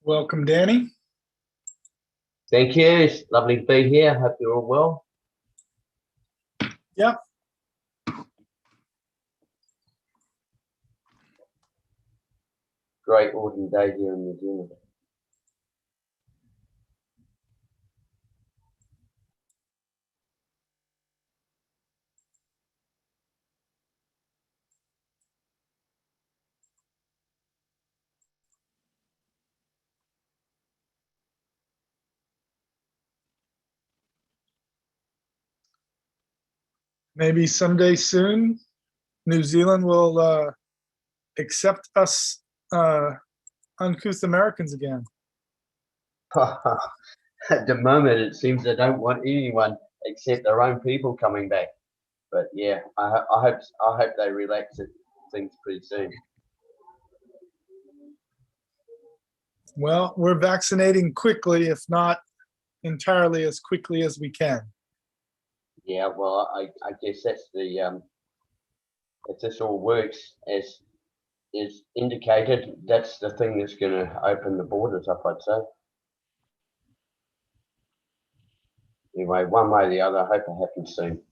Welcome, Danny. Thank you. It's lovely to be here. Hope you're all well. Yep. Great autumn day here in New Zealand. Maybe someday soon, New Zealand will accept us uncouth Americans again. At the moment, it seems they don't want anyone except their own people coming back. But yeah, I hope they relax things pretty soon. Well, we're vaccinating quickly, if not entirely as quickly as we can. Yeah, well, I guess that's the if this all works as is indicated, that's the thing that's going to open the borders up, I'd say. Anyway, one way or the other, I hope it happens soon.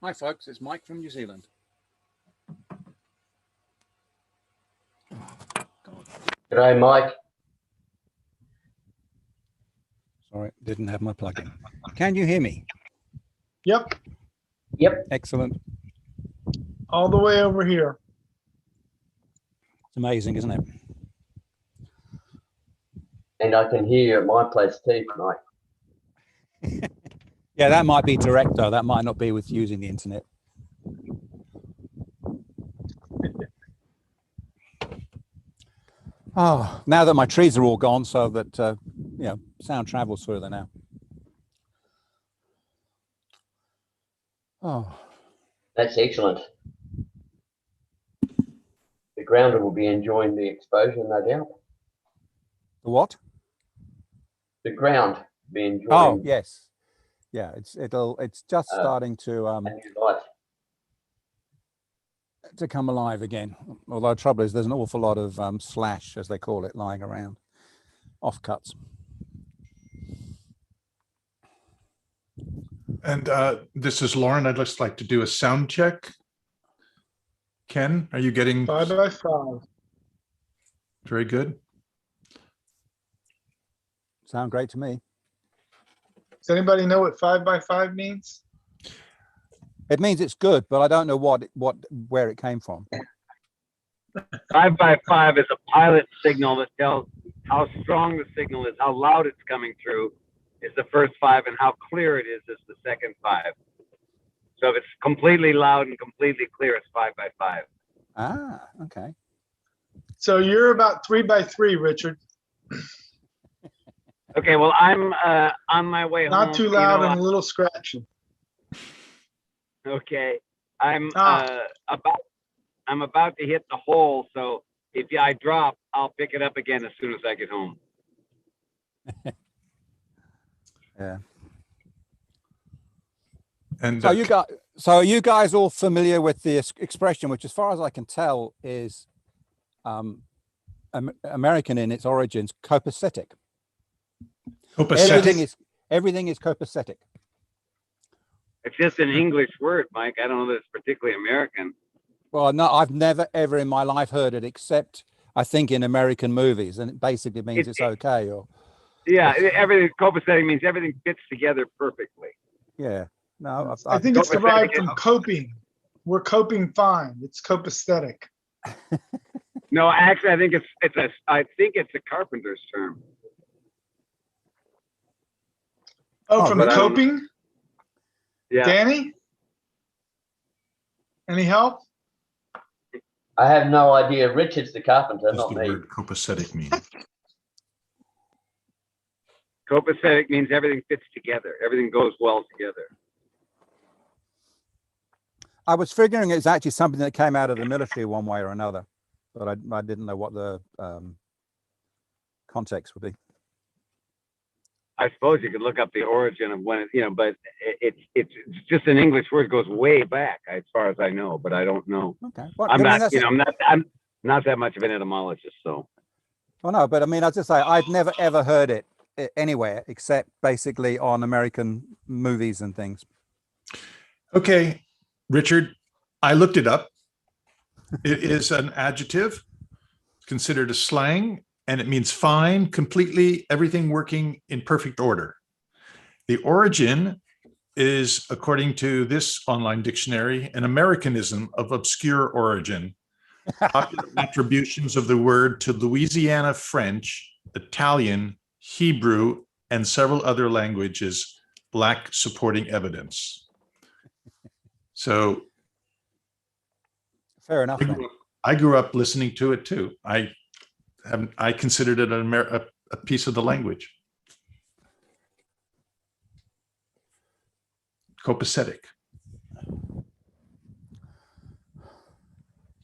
Hi, folks. It's Mike from New Zealand. G'day, Mike. Sorry, didn't have my plug in. Can you hear me? Yep, Yep. Excellent. all the way over here. It's amazing, isn't it? And I can hear you at my place too, Mike. Yeah, that might be direct though. That might not be with using the internet. Oh, now that my trees are all gone, so that you know, sound travels further now. Oh, That's excellent. The grounder will be enjoying the exposure, no doubt. the what? The ground will be enjoying Oh, yes, yeah. It's just Uh, starting to a new life. come alive again. Although the trouble is, there's an awful lot of slash, as they call it, lying around, offcuts. And this is Lauren. I'd just like to do a sound check. Ken, are you getting 5 by 5. very good? Sound great to me. Does anybody know what 5 by 5 means? It means it's good, but I don't know where it came from. 5 by 5 is a pilot signal that tells how strong the signal is, how loud it's coming through is the first 5, and how clear it is the second 5. So if it's completely loud and completely clear, it's 5 by 5. Ah, okay. So you're about 3 by 3, Richard. Okay, well, I'm on my way home. Not too loud and a little scratchy. Okay, I'm Ah. about to hit the hole, so if I drop, I'll pick it up again as soon as I get home. Yeah. And So are you guys all familiar with this expression, which, as far as I can tell, is American in its origins, copacetic. copacetic? Everything is copacetic. It's just an English word, Mike. I don't know that it's particularly American. Well, no, I've never ever in my life heard it, except I think in American movies, and it basically means it's okay. Or Yeah, everything copacetic means everything fits together perfectly. yeah, no, I think it's Copacetic derived is- from coping. We're coping fine. It's copacetic. No, actually, I think it's a carpenter's term. Oh, Oh, from but I don't- coping? Yeah. Danny? Any help? I have no idea. Richard's the carpenter, What does not the me. word copacetic mean? Copacetic means everything fits together. Everything goes well together. I was figuring it's actually something that came out of the military one way or another, but I didn't know what the context would be. I suppose you could look up the origin of when it, but it's just an English word. It goes way back, as far as I know, but I don't know. Okay, well, I'm I mean, not, that's it. I'm not that much of an etymologist, so. Well, no, but I mean, I just say I'd never ever heard it anywhere except basically on American movies and things. Okay, Richard, I looked it up. It is an adjective, considered a slang, and it means fine, completely, everything working in perfect order. The origin is, according to this online dictionary, an Americanism of obscure origin. Popular attributions of the word to Louisiana French, Italian, Hebrew, and several other languages lack supporting evidence. So Fair enough. Then. I grew up listening to it too. I considered it a piece of the language. Copacetic.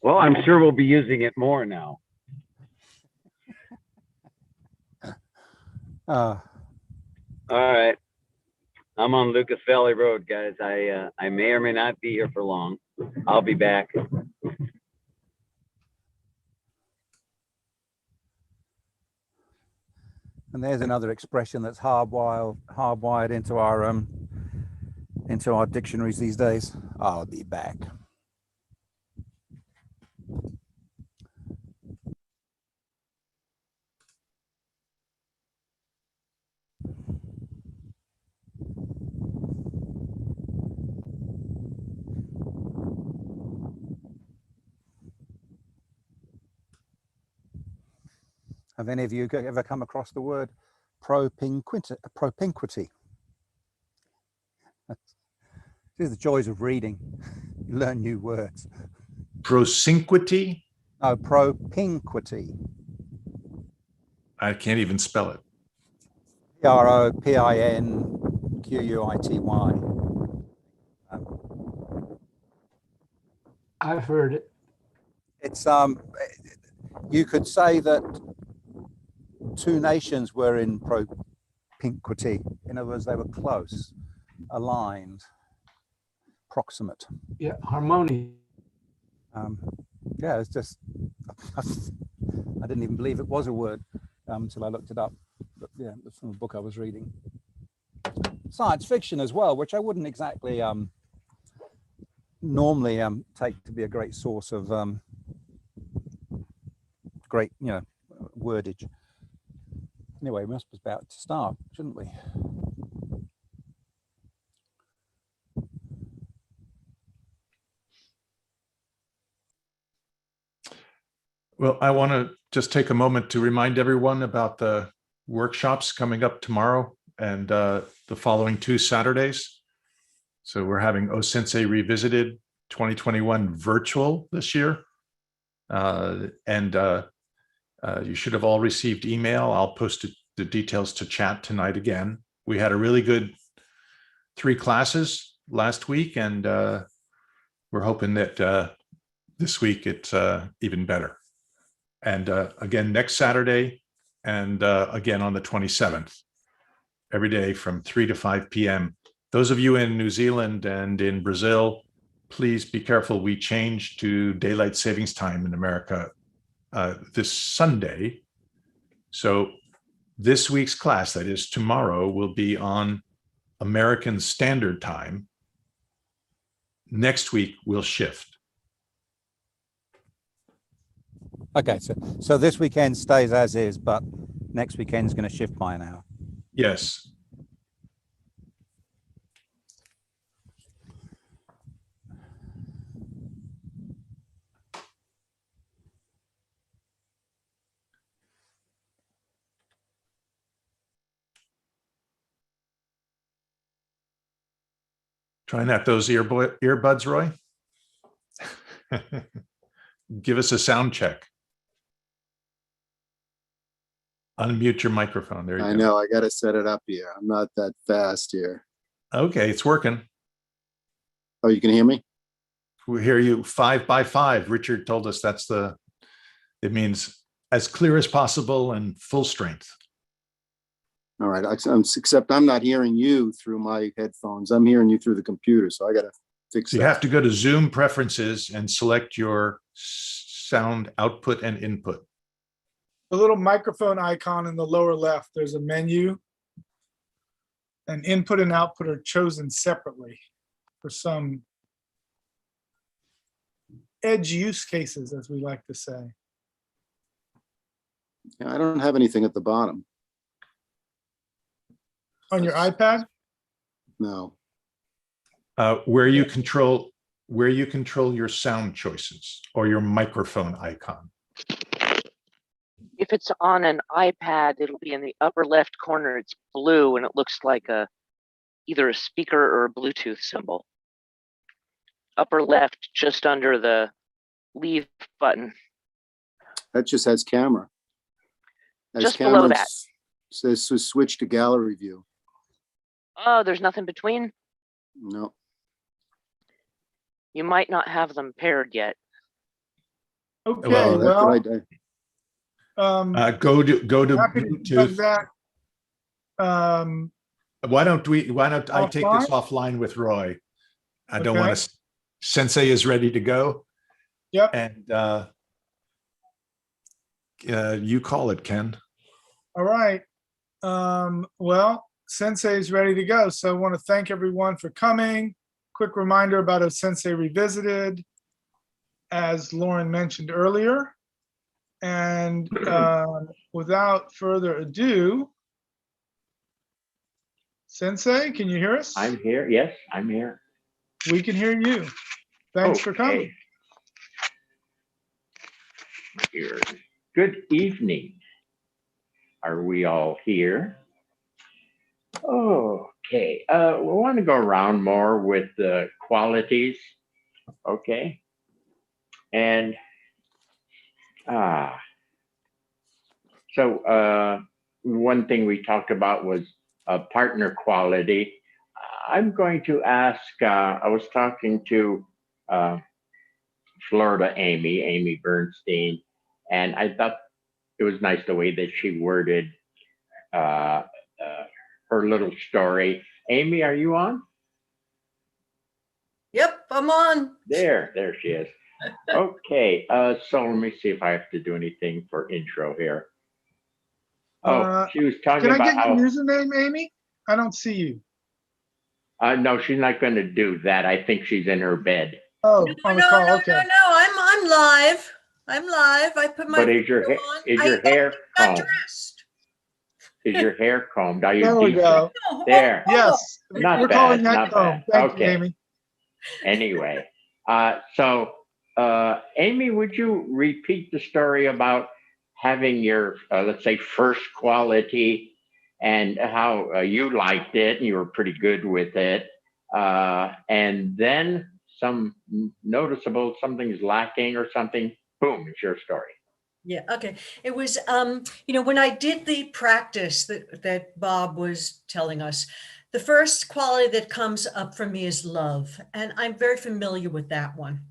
Well, I'm sure we'll be using it more now. Uh, All right. I'm on Lucas Valley Road, guys. I may or may not be here for long. I'll be back. and there's another expression that's hardwired into our into our dictionaries these days. I'll be back. Have any of you ever come across the word propinquity? These are the joys of reading. You learn new words. Prosinquity. Oh, propinquity. I can't even spell it. Propinquity. I've heard it. It's you could say that two nations were in propinquity. In other words, they were close, aligned, proximate. Yeah, harmony. Yeah, it's just I didn't even believe it was a word until I looked it up. But yeah, it's from a book I was reading. Science fiction as well, which I wouldn't exactly normally take to be a great source of great, wordage. Anyway, we must be about to start, shouldn't we? Well, I want to just take a moment to remind everyone about the workshops coming up tomorrow and the following 2 Saturdays. So we're having O Sensei Revisited 2021 virtual this year. You should have all received email. I'll post the details to chat tonight again. We had a really good 3 classes last week, and we're hoping that this week it's even better. And again, next Saturday, and again on the 27th, every day from 3 to 5 p.m. Those of you in New Zealand and in Brazil, please be careful. We changed to daylight savings time in America this Sunday. So this week's class, that is tomorrow, will be on American Standard Time. Next week, we'll shift. Okay, so this weekend stays as is, but next weekend is going to shift by an hour. Yes. Trying out those earbuds, Roy. Give us a sound check. Unmute your microphone. There you go. I know, I gotta set it up here. I'm not that fast here. Okay, it's working. Oh, you can hear me? We hear you 5 by 5. Richard told us it means as clear as possible and full strength. All right, except I'm not hearing you through my headphones. I'm hearing you through the computer, so I gotta fix So you that. have to go to Zoom preferences and select your sound output and input. The little microphone icon in the lower left, there's a menu. And input and output are chosen separately for some edge use cases, as we like to say. Yeah, I don't have anything at the bottom. On your iPad? No. Where you control your sound choices or your microphone icon. If it's on an iPad, it'll be in the upper left corner. It's blue and it looks like either a speaker or a Bluetooth symbol. Upper left, just under the leave button. That just has camera. Just below that. Says to switch to gallery view. Oh, there's nothing between? No. You might not have them paired yet. Okay, Well, that's what I did. Go to happy to discuss Bluetooth. that. Why don't I take this offline with Roy? I don't want to. Sensei is ready to go. Yep. And you call it, Ken. All right. Well, Sensei is ready to go. So I want to thank everyone for coming. Quick reminder about a Sensei Revisited, as Lauren mentioned earlier. And without further ado, Sensei, can you hear us? I'm here. Yes, I'm here. We can hear you. Thanks for coming. Here. Good evening. Are we all here? Okay. We want to go around more with the qualities. Okay. And so one thing we talked about was partner quality. I'm going to ask, I was talking to Florida Amy Bernstein, and I thought it was nice the way that she worded her little story. Amy, are you on? Yep, I'm on. There she is. Okay, so let me see if I have to do anything for intro here. She was talking can I about get your username, Amy? I don't see you. No, she's not going to do that. I think she's in her bed. Oh, on the call. Okay. No, I'm live. I'm live. I put my But is your hair combed? dressed. Is your hair combed? Are you There we decent? go. There. Yes, Not we're bad, calling that not comb. bad. Thank Okay. you, Amy. Anyway, so Amy, would you repeat the story about having your, let's say, first quality and how you liked it and you were pretty good with it, and then some noticeable something's lacking or something, boom, it's your story. Yeah, okay. It was, when I did the practice that Bob was telling us, the first quality that comes up for me is love. And I'm very familiar with that one.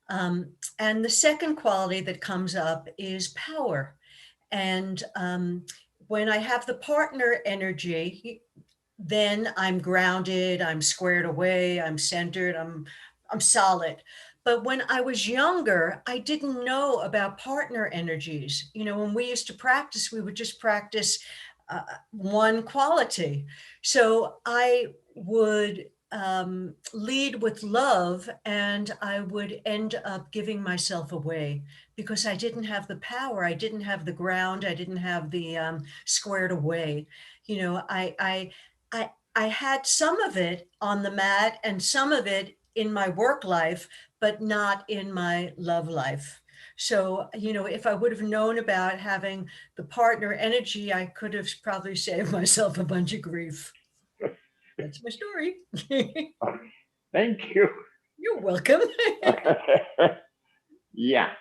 And the second quality that comes up is power. And when I have the partner energy, then I'm grounded, I'm squared away, I'm centered, I'm solid. But when I was younger, I didn't know about partner energies. When we used to practice, we would just practice one quality. So I would lead with love, and I would end up giving myself away because I didn't have the power. I didn't have the ground. I didn't have the squared away. I had some of it on the mat and some of it in my work life, but not in my love life. So, if I would have known about having the partner energy, I could have probably saved myself a bunch of grief. That's my story. Thank you. You're welcome. Yeah.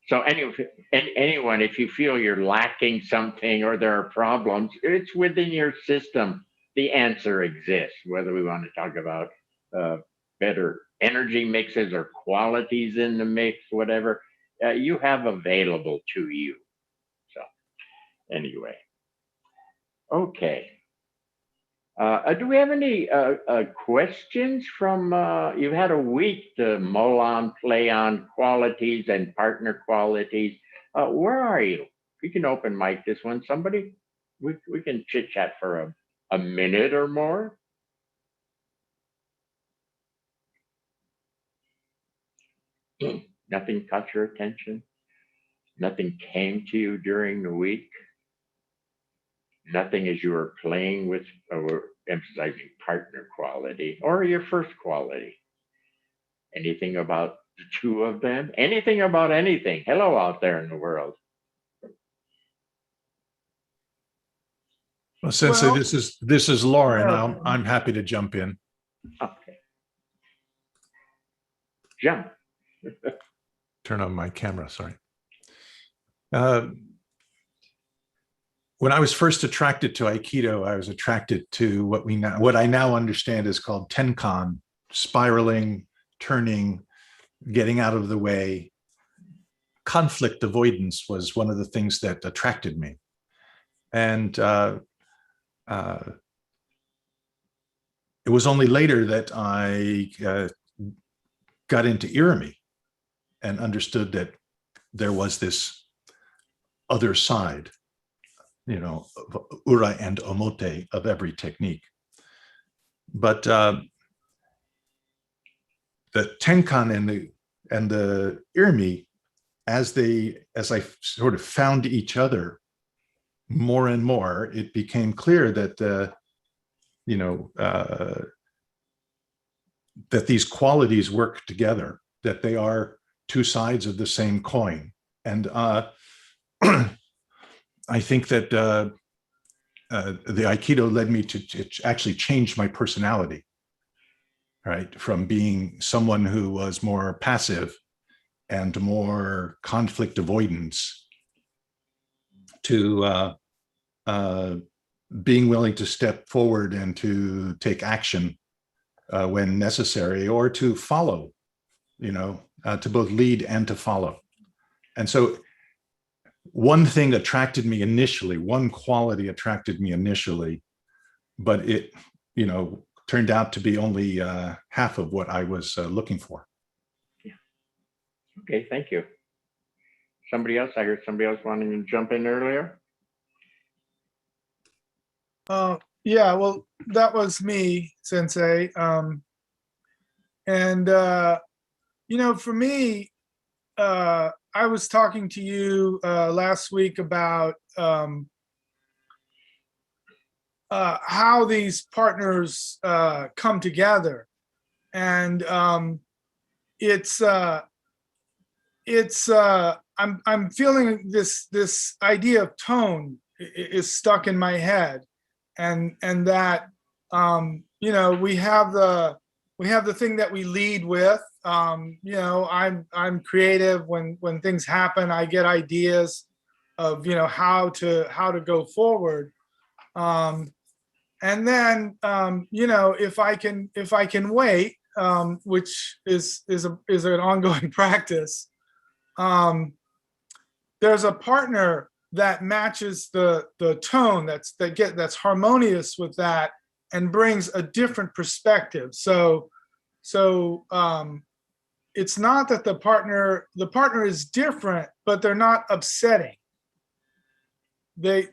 So anyone, if you feel you're lacking something or there are problems, it's within your system. The answer exists, whether we want to talk about better energy mixes or qualities in the mix, whatever you have available to you. So anyway, okay. Do we have any questions from, you've had a week to mull on, play on qualities and partner qualities. Where are you? We can open mic this one. Somebody, we can chit chat for a minute or more. Nothing caught your attention? Nothing came to you during the week? Nothing as you were playing with or emphasizing partner quality or your first quality? Anything about the two of them? Anything about anything? Hello out there in the world. Well, Sensei, Well, this is Lauren. yeah. I'm happy to jump in. Okay. Jump. Turn on my camera, sorry. When I was first attracted to Aikido, I was attracted to what I now understand is called Tenkan, spiraling, turning, getting out of the way. Conflict avoidance was one of the things that attracted me. And it was only later that I got into Irimi and understood that there was this other side. you know, of ura and omote of every technique. But the tenkan and the irimi, as I sort of found each other more and more, it became clear that you know, that these qualities work together, that they are two sides of the same coin. And I think that the Aikido led me to actually change my personality, right? From being someone who was more passive and more conflict avoidance to being willing to step forward and to take action when necessary, or to follow, you know, to both lead and to follow. And so one thing attracted me initially, one quality attracted me initially, but it, you know, turned out to be only half of what I was looking for. Yeah. Okay, thank you. Somebody else? I heard somebody else wanting to jump in earlier. Yeah, well, that was me, Sensei. You know, for me, I was talking to you last week about how these partners come together, and I'm feeling this idea of tone is stuck in my head, and that you know, we have the thing that we lead with. You know, I'm creative. When things happen, I get ideas of, you know, how to go forward. And then you know, if I can wait, which is an ongoing practice. There's a partner that matches the tone that's harmonious with that and brings a different perspective. So it's not that the partner is different, but they're not upsetting. They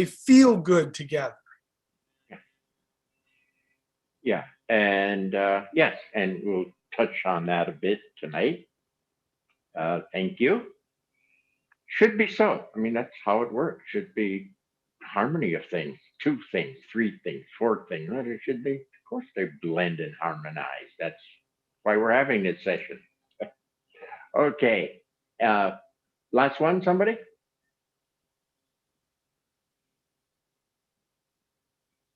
feel good together. Yeah, and yes, and we'll touch on that a bit tonight. Thank you. Should be so. I mean, that's how it works. Should be harmony of things, two things, three things, four things. Right? It should be. Of course, they blend and harmonize. That's why we're having this session. Okay. Last one, somebody?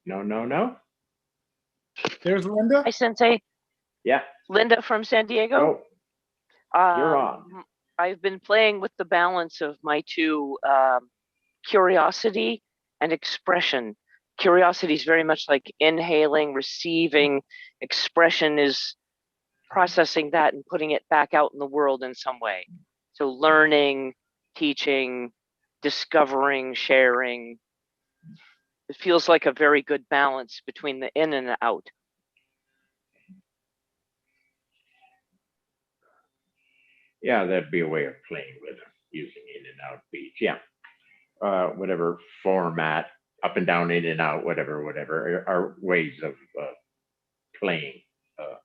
No. There's Linda. Hi, Sensei. Yeah. Linda from San Diego. You're on. I've been playing with the balance of my two, curiosity and expression. Curiosity is very much like inhaling, receiving. Expression is processing that and putting it back out in the world in some way. So learning, teaching, discovering, sharing. It feels like a very good balance between the in and the out. Yeah, that'd be a way of playing with them, using in and out beats. Yeah. Whatever format, up and down, in and out, whatever, are ways of playing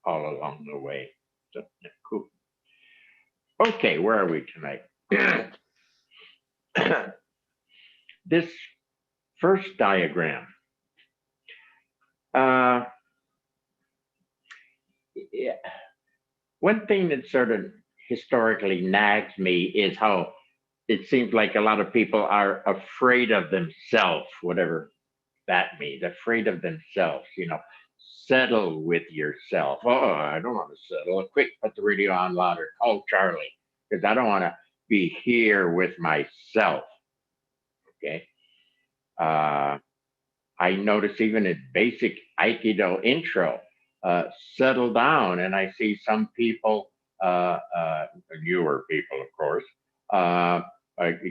all along the way. So, yeah, cool. Okay, where are we tonight? This first diagram. Yeah. One thing that sort of historically nags me is how it seems like a lot of people are afraid of themselves, whatever that means, afraid of themselves, you know, settle with yourself. Oh, I don't want to settle. Quick, put the radio on louder, call Charlie, because I don't want to be here with myself. Okay. I notice even in basic Aikido intro, settle down, and I see some people, newer people, of course,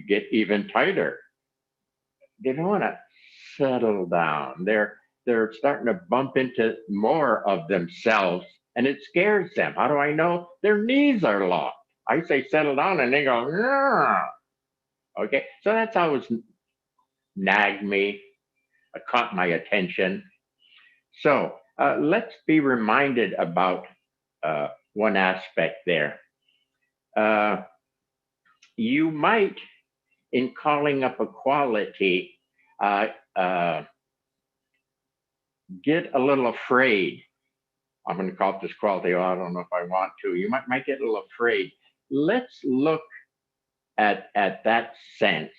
get even tighter. They don't want to settle down. They're starting to bump into more of themselves, and it scares them. How do I know? Their knees are locked. I say settle down, and they go, yeah. Okay. So that's how it's nagged me, caught my attention. So let's be reminded about one aspect there. You might, in calling up a quality, get a little afraid. I'm going to call it this quality. Oh, I don't know if I want to. You might get a little afraid. Let's look at that sense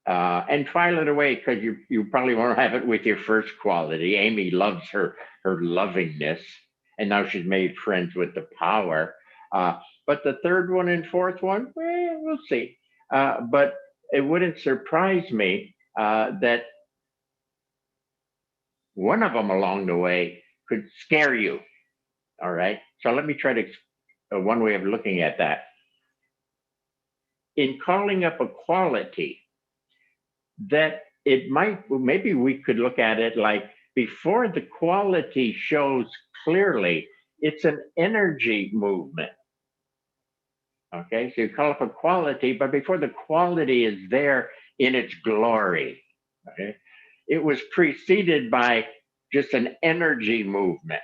and file it away, because you probably won't have it with your first quality. Amy loves her lovingness, and now she's made friends with the power. But the third one and fourth one, we'll see. But it wouldn't surprise me that one of them along the way could scare you. All right. So let me try to one way of looking at that. In calling up a quality, that it might, maybe we could look at it like, before the quality shows clearly, it's an energy movement. Okay, so you call up a quality, but before the quality is there in its glory, okay, it was preceded by just an energy movement.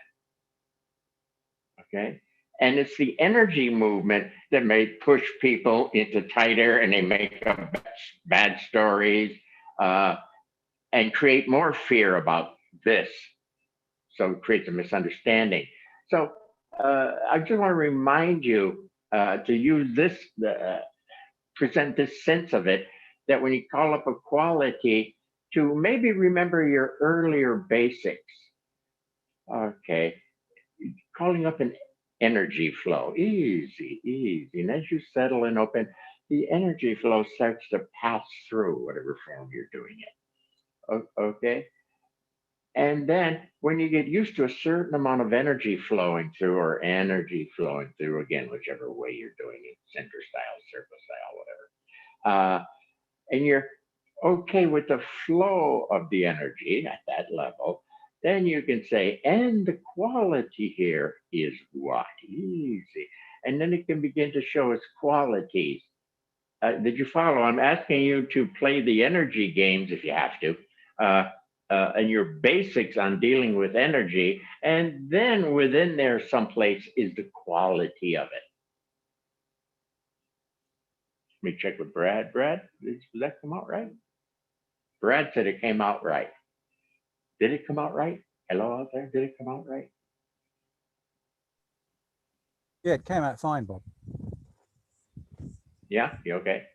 Okay, and it's the energy movement that may push people into tighter, and they make up bad stories and create more fear about this. So it creates a misunderstanding. So I just want to remind you to use this, present this sense of it, that when you call up a quality, to maybe remember your earlier basics. Okay, calling up an energy flow, easy. And as you settle and open, the energy flow starts to pass through whatever form you're doing it. Okay. And then when you get used to a certain amount of energy flowing through, or energy flowing through, again, whichever way you're doing it, center style, circle style, whatever, and you're okay with the flow of the energy at that level, then you can say, and the quality here is what? Easy. And then it can begin to show its qualities. Did you follow? I'm asking you to play the energy games if you have to, and your basics on dealing with energy. And then within there someplace is the quality of it. Let me check with Brad. Brad, did that come out right? Brad said it came out right. Did it come out right? Hello out there, did it come out right? Yeah, it came out fine, Bob. Yeah, you okay?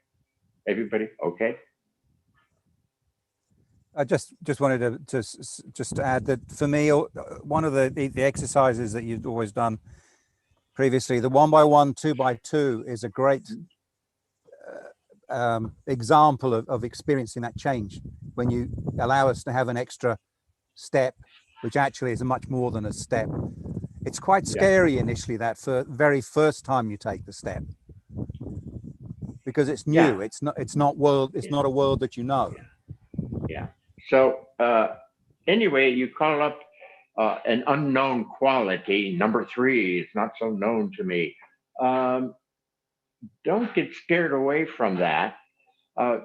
Everybody okay? I just wanted to just add that for me, one of the exercises that you've always done previously, the 1x1, 2x2 is a great example of experiencing that change, when you allow us to have an extra step, which actually is much more than a step. It's quite scary initially, that very first time you take the step, because it's new. It's not a world that you know. Yeah. So anyway, you call up an unknown quality, number 3. It's not so known to me. Don't get scared away from that.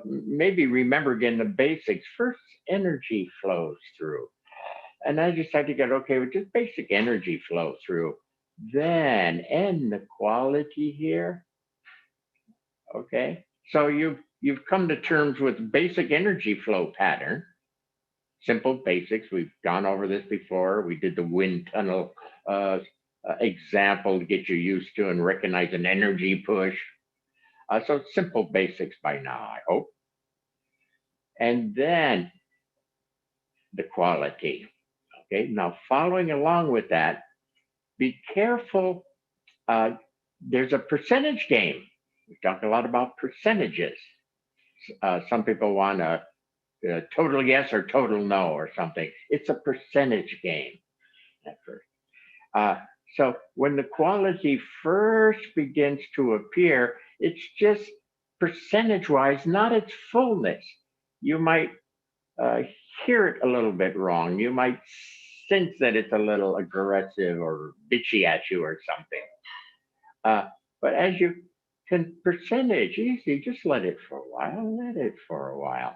Maybe remember again the basics. First, energy flows through. And I just had to get okay with just basic energy flow through. Then, and the quality here. Okay. So you've come to terms with basic energy flow pattern. Simple basics. We've gone over this before. We did the wind tunnel example to get you used to and recognize an energy push. So simple basics by now, I hope. And then the quality. Okay, now following along with that, be careful. There's a percentage game. We talk a lot about percentages. Some people want a total yes or total no or something. It's a percentage game at first. So when the quality first begins to appear, it's just percentage-wise, not its fullness. You might hear it a little bit wrong. You might sense that it's a little aggressive or bitchy at you or something. But as you can percentage, easy, just let it for a while,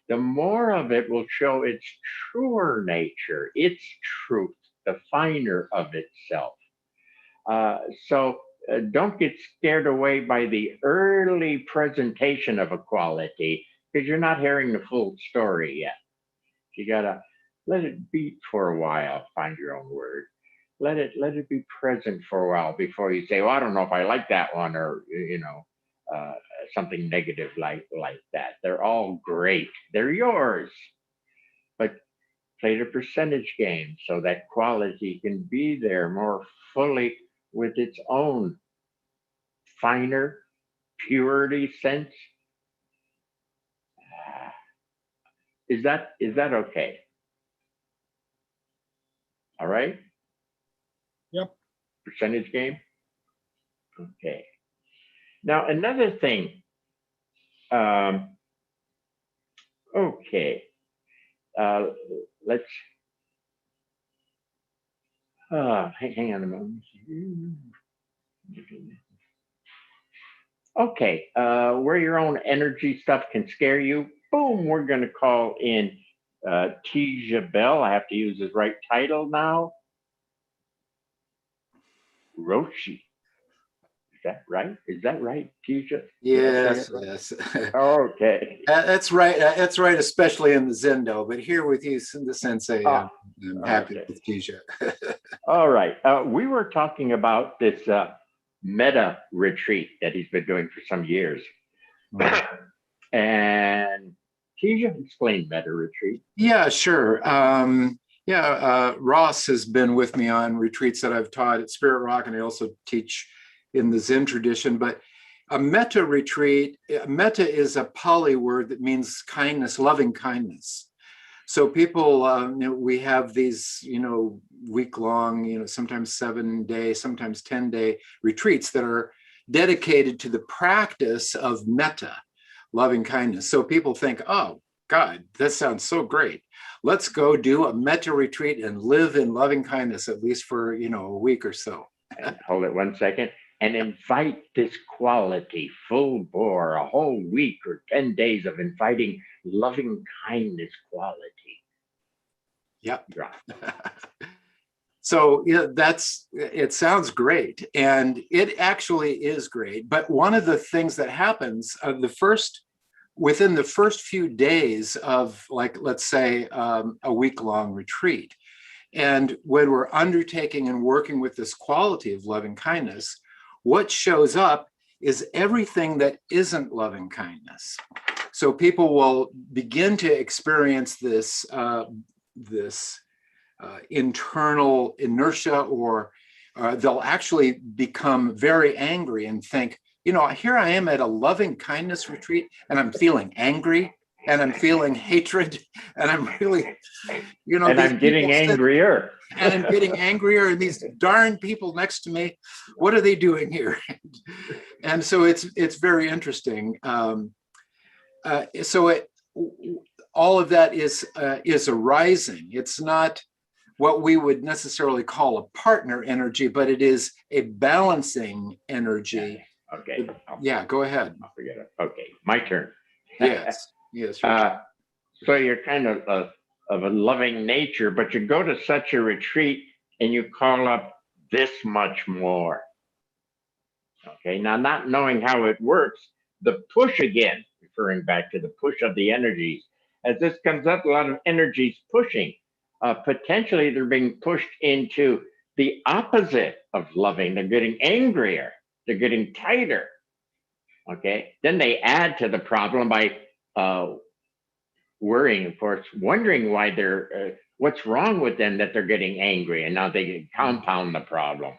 the more of it will show its truer nature, its truth, the finer of itself. So don't get scared away by the early presentation of a quality, because you're not hearing the full story yet. You gotta let it beat for a while, find your own word. Let it be present for a while before you say, well, I don't know if I like that one, or something negative like that. They're all great. They're yours. But play the percentage game so that quality can be there more fully with its own finer purity sense. Is that okay? All right? Yep. Percentage game? Okay. Now, another thing. Okay. Let's, hang on a moment. Okay, where your own energy stuff can scare you, boom, we're going to call in Tisha Bell. I have to use his right title now. Roshi. Is that right? Is that right, Tisha? Yes, yes. Okay. That's right. That's right, especially in the Zendo. But here with you, the Sensei, I'm happy with Tisha. All right. We were talking about this meta retreat that he's been doing for some years. And Tisha, explain meta retreat. Yeah, sure. Ross has been with me on retreats that I've taught at Spirit Rock, and I also teach in the Zen tradition. But a metta retreat, metta is a Pali word that means kindness, loving kindness. So people, we have these, week-long, sometimes 7-day, sometimes 10-day retreats that are dedicated to the practice of metta, loving kindness. So people think, oh, God, that sounds so great. Let's go do a metta retreat and live in loving kindness, at least for, a week or so. And hold it 1 second. And invite this quality full bore, a whole week or 10 days of inviting loving kindness quality. Yep. Right. So it sounds great, and it actually is great. But one of the things that happens within the first few days of, like, let's say a week-long retreat, and when we're undertaking and working with this quality of loving kindness, what shows up is everything that isn't loving kindness. So people will begin to experience this internal inertia, or they'll actually become very angry and think, here I am at a loving kindness retreat, and I'm feeling angry, and I'm feeling hatred, and I'm really, and I'm getting angrier. And I'm getting angrier, and these darn people next to me, what are they doing here? And so it's very interesting. All of that is arising. It's not what we would necessarily call a partner energy, but it is a balancing energy. Okay. Go ahead. I'll forget it. Okay, my turn. Yes. Yes. So you're kind of a loving nature, but you go to such a retreat and you call up this much more. Okay, now not knowing how it works, the push again, referring back to the push of the energies, as this comes up, a lot of energies pushing. Potentially they're being pushed into the opposite of loving. They're getting angrier, they're getting tighter. Okay, then they add to the problem by worrying, of course, wondering why they're, what's wrong with them that they're getting angry, and now they compound the problem.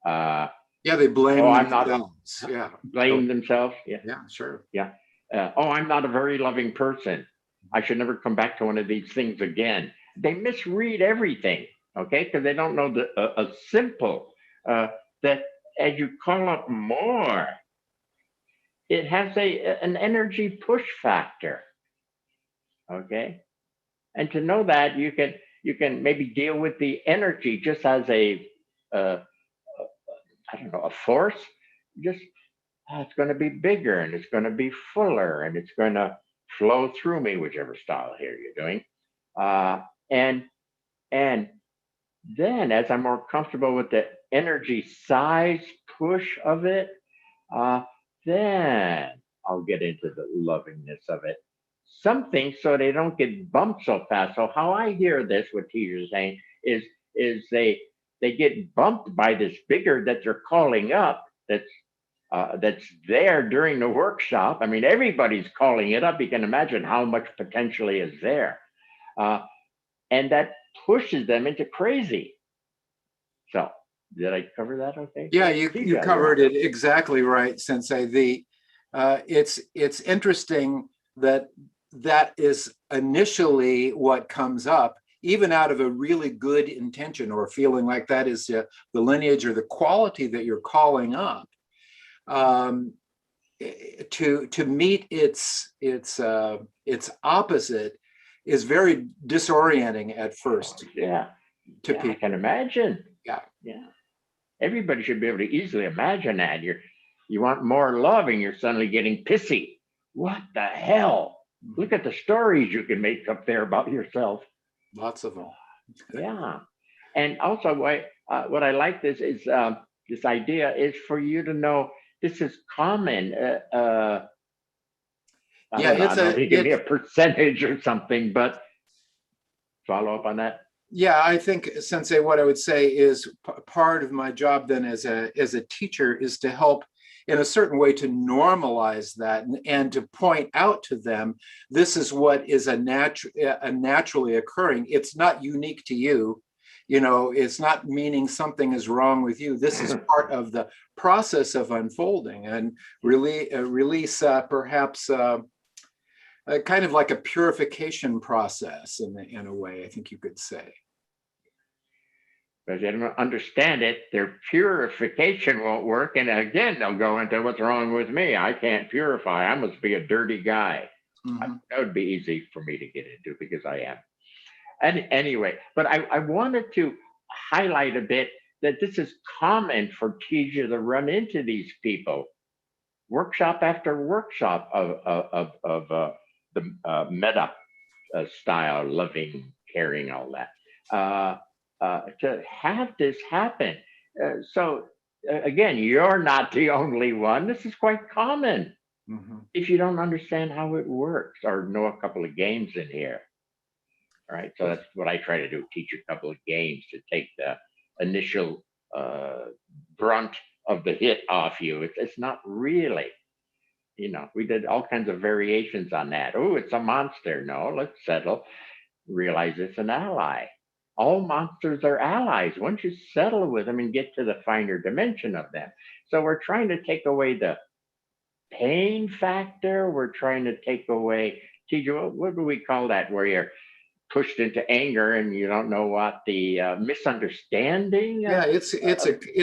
They blame themselves. Blame themselves. Yeah, sure. Yeah. I'm not a very loving person. I should never come back to one of these things again. They misread everything, okay, because they don't know a simple that as you call up more, it has an energy push factor. Okay, and to know that, you can maybe deal with the energy just as a force. Just it's going to be bigger, and it's going to be fuller, and it's going to flow through me, whichever style here you're doing. And then as I'm more comfortable with the energy size push of it, then I'll get into the lovingness of it. Something so they don't get bumped so fast. So how I hear this, what teachers are saying, is they get bumped by this bigger that they're calling up, that's there during the workshop. I mean, everybody's calling it up. You can imagine how much potentially is there. And that pushes them into crazy. So did I cover that okay? Yeah, you covered it exactly right, Sensei. It's interesting that is initially what comes up, even out of a really good intention or feeling like that is the lineage or the quality that you're calling up. To meet its opposite is very disorienting at first. Yeah, to yeah, people. I can imagine. Yeah. Yeah. Everybody should be able to easily imagine that. You want more love and you're suddenly getting pissy. What the hell? Look at the stories you can make up there about yourself. Lots of them. Yeah. And also what I like this is this idea is for you to know this is common. I don't know if you give me a percentage or something, but follow up on that. Yeah, I think, Sensei, what I would say is part of my job then as a teacher is to help in a certain way to normalize that and to point out to them, this is what is a naturally occurring. It's not unique to you. You know, it's not meaning something is wrong with you. This is part of the process of unfolding and really release perhaps kind of like a purification process in a way, I think you could say. Because they don't understand it, their purification won't work. And again, they'll go into what's wrong with me. I can't purify. I must be a dirty guy. Mm-hmm. That would be easy for me to get into because I am. And anyway, but I wanted to highlight a bit that this is common for teachers to run into these people, workshop after workshop of the meta style, loving, caring, all that. To have this happen. So again, you're not the only one. This is quite common. Mm-hmm. If you don't understand how it works or know a couple of games in here. All right, so that's what I try to do, teach a couple of games to take the initial brunt of the hit off you. It's not really, you know, we did all kinds of variations on that. Oh, it's a monster. No, let's settle, realize it's an ally. All monsters are allies once you settle with them and get to the finer dimension of them. So we're trying to take away the pain factor. We're trying to take away, teacher, what do we call that? Where you're pushed into anger and you don't know what the misunderstanding. Yeah, it's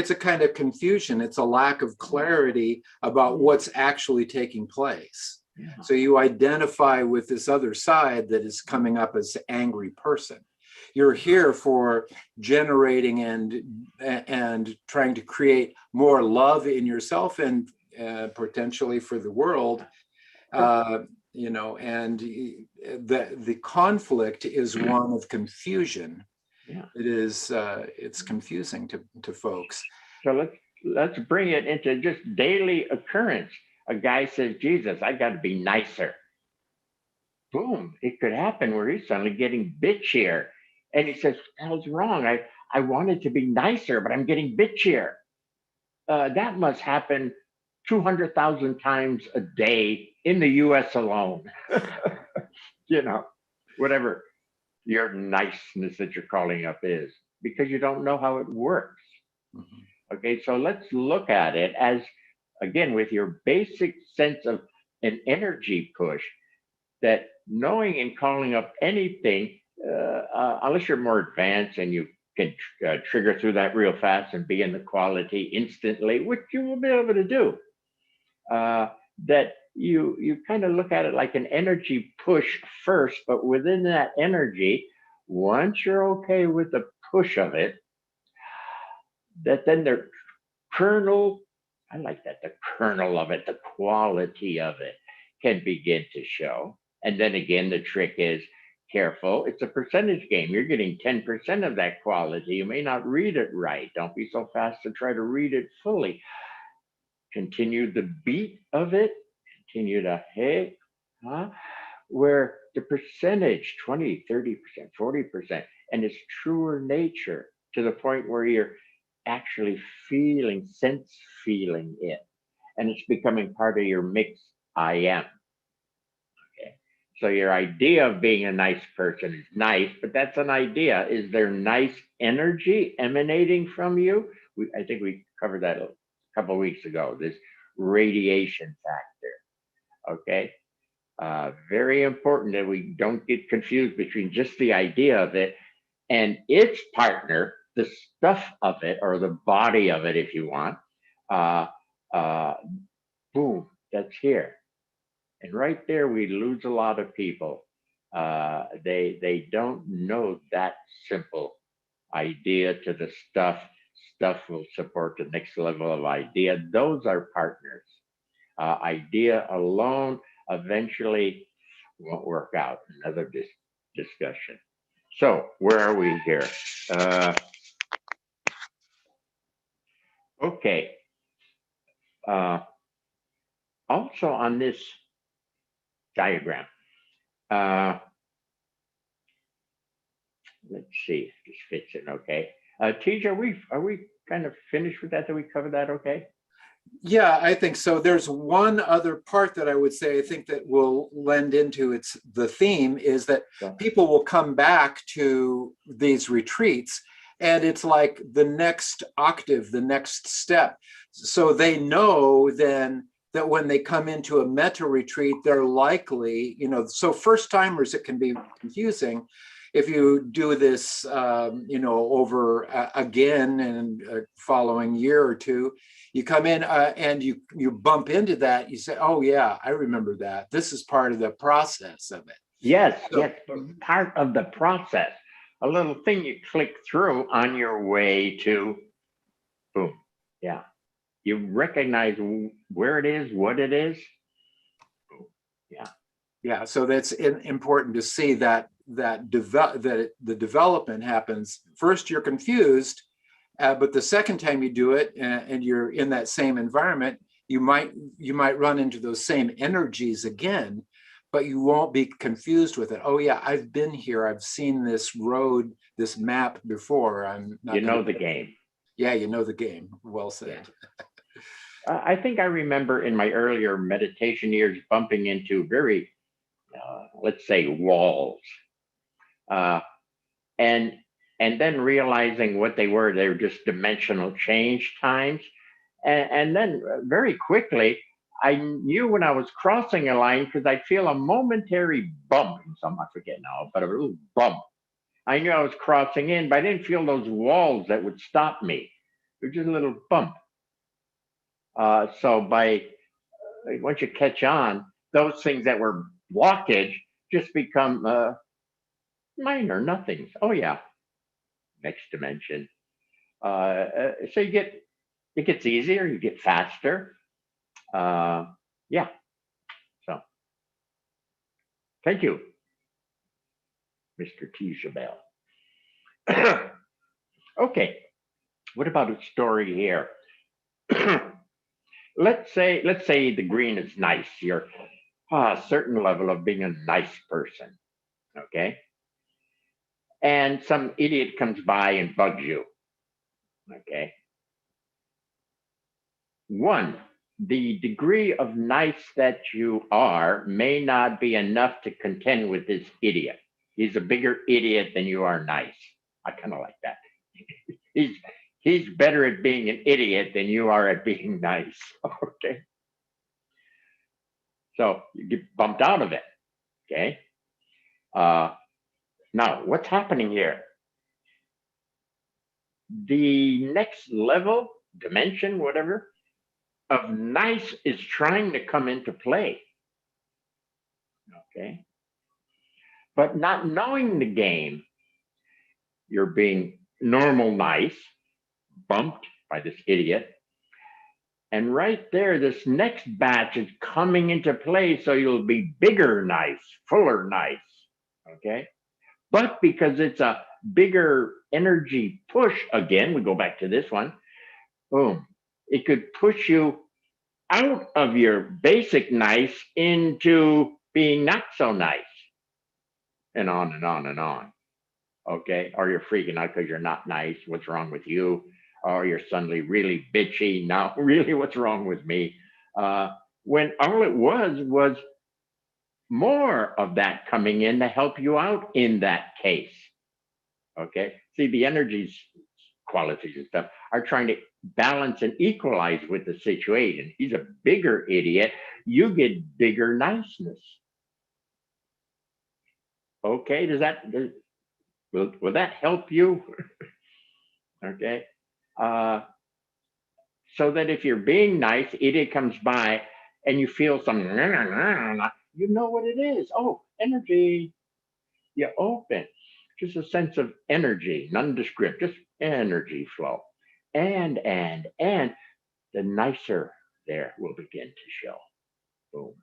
a kind of confusion. It's a lack of clarity about what's actually taking place. Yeah. So you identify with this other side that is coming up as an angry person. You're here for generating and trying to create more love in yourself and potentially for the world. You know, and the conflict is one of confusion. Yeah, it is. It's confusing to folks. So let's bring it into just daily occurrence. A guy says, "Jesus, I got to be nicer." Boom! It could happen where he's suddenly getting bitchier, and he says, "What the hell's wrong? I wanted to be nicer, but I'm getting bitchier." That must happen 200,000 times a day in the US alone. You know, whatever your niceness that you're calling up is, because you don't know how it works. Mm-hmm. Okay, so let's look at it as, again, with your basic sense of an energy push, that knowing and calling up anything, unless you're more advanced and you can trigger through that real fast and be in the quality instantly, which you will be able to do. That you kind of look at it like an energy push first, but within that energy, once you're okay with the push of it, that then the kernel, I like that, the kernel of it, the quality of it can begin to show. And then again, the trick is careful. It's a percentage game. You're getting 10% of that quality. You may not read it right. Don't be so fast to try to read it fully. Continue the beat of it. Continue to hey, huh? Where the percentage, 20, 30%, 40%, and its truer nature to the point where you're actually feeling, sense feeling it. And it's becoming part of your mix I am. Okay. So your idea of being a nice person is nice, but that's an idea. Is there nice energy emanating from you? I think we covered that a couple of weeks ago, this radiation factor. Okay. Very important that we don't get confused between just the idea of it and its partner, the stuff of it, or the body of it, if you want. Boom, that's here. And right there, we lose a lot of people. They don't know that simple idea to the stuff. Stuff will support the next level of idea. Those are partners. Idea alone eventually won't work out. Another discussion. So where are we here? Okay. Also on this diagram, let's see if this fits in okay. Tej, are we kind of finished with that? Did we cover that okay? Yeah, I think so. There's one other part that I would say I think that will lend into the theme is that people will come back to these retreats and it's like the next octave, the next step. So they know then that when they come into a metta retreat, they're likely, so first timers, it can be confusing. If you do this, over again and following year or two, you come in and you bump into that. You say, "Oh yeah, I remember that. This is part of the process of it." Yes, yes, part of the process. A little thing you click through on your way to, boom, yeah. You recognize where it is, what it is. Boom, yeah. Yeah, so that's important to see that the development happens. First, you're confused, but the second time you do it and you're in that same environment, you might run into those same energies again, but you won't be confused with it. Oh yeah, I've been here. I've seen this road, this map before. I'm not. You know the game. Yeah, you know the game. Well said. Yeah. I think I remember in my earlier meditation years bumping into very, let's say, walls, and then realizing what they were. They were just dimensional change times, and then very quickly I knew when I was crossing a line because I'd feel a momentary bump. I forget now, but a little bump. I knew I was crossing in, but I didn't feel those walls that would stop me. It was just a little bump. So once you catch on, those things that were blockage just become minor nothings. Oh yeah, next dimension. So it gets easier, you get faster. Yeah. So thank you, Mr. Tishabel. Okay, what about a story here? Let's say the green is nice. You're a certain level of being a nice person, okay? And some idiot comes by and bugs you, okay? One, the degree of nice that you are may not be enough to contend with this idiot. He's a bigger idiot than you are nice. I kind of like that. He's better at being an idiot than you are at being nice, okay? So you get bumped out of it, okay? Now, what's happening here? The next level, dimension, whatever, of nice is trying to come into play, okay? But not knowing the game, you're being normal nice, bumped by this idiot, And right there, this next batch is coming into play. So you'll be bigger nice, fuller nice. Okay. But because it's a bigger energy push, again, we go back to this one, boom, it could push you out of your basic nice into being not so nice, and on and on and on. Okay. Or you're freaking out because you're not nice. What's wrong with you? Or you're suddenly really bitchy. Now, really, what's wrong with me? When all it was more of that coming in to help you out in that case. Okay. See, the energies, qualities and stuff are trying to balance and equalize with the situation. He's a bigger idiot. You get bigger niceness. Okay. Will that help you? Okay. So that if you're being nice, idiot comes by and you feel some, you know what it is. Oh, energy. You open. Just a sense of energy, nondescript, just energy flow. And the nicer there will begin to show. Boom.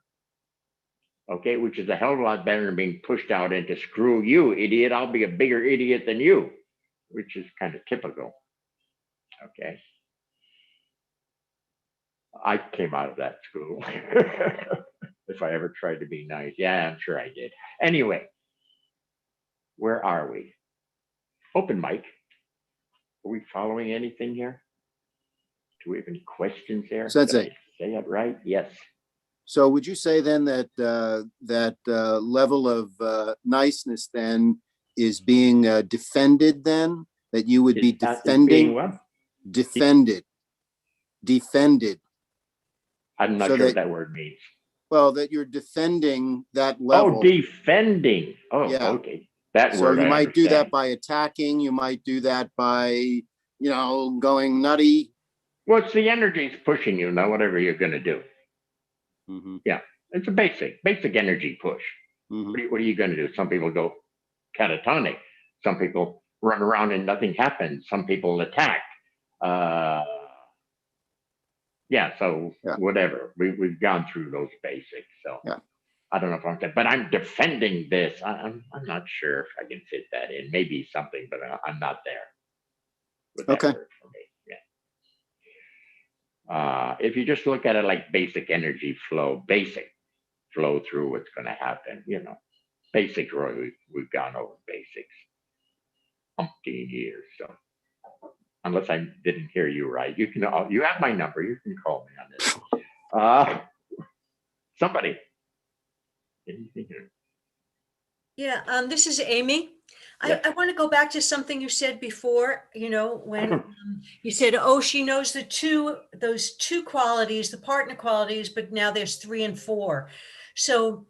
Okay, which is a hell of a lot better than being pushed out into screw you, idiot. I'll be a bigger idiot than you, which is kind of typical. Okay. I came out of that school. If I ever tried to be nice. Yeah, I'm sure I did. Anyway, where are we? Open mic. Are we following anything here? Do we have any questions there? Sensei. Did I say it right? Yes. So would you say then that level of niceness then is being defended then? That you would be defending? What? Defended. Defended. I'm not sure what that word means. Well, that you're defending that level. Oh, defending. Oh, yeah. Okay. That so word you I might do understand. that by attacking. You might do that by, going nutty. Well, it's the energy's pushing you, now whatever you're going to do. Mm-hmm. Yeah, it's a basic energy push. Mm-hmm. What are you going to do? Some people go catatonic. Some people run around and nothing happens. Some people attack. Whatever. We've gone through those basics. So yeah. I don't know if I'm saying, but I'm defending this. I'm not sure if I can fit that in. Maybe something, but I'm not there. With that Okay. word for me. Yeah. If you just look at it like basic energy flow, basic flow through what's going to happen, basic, Roy, we've gone over basics. Umpteen years. So unless I didn't hear you right, you have my number. You can call me on this. Somebody. Anything here? Yeah, this is Amy. Yes. I want to go back to something you said before, when you said, oh, she knows those two qualities, the partner qualities, but now there's 3 and 4. So,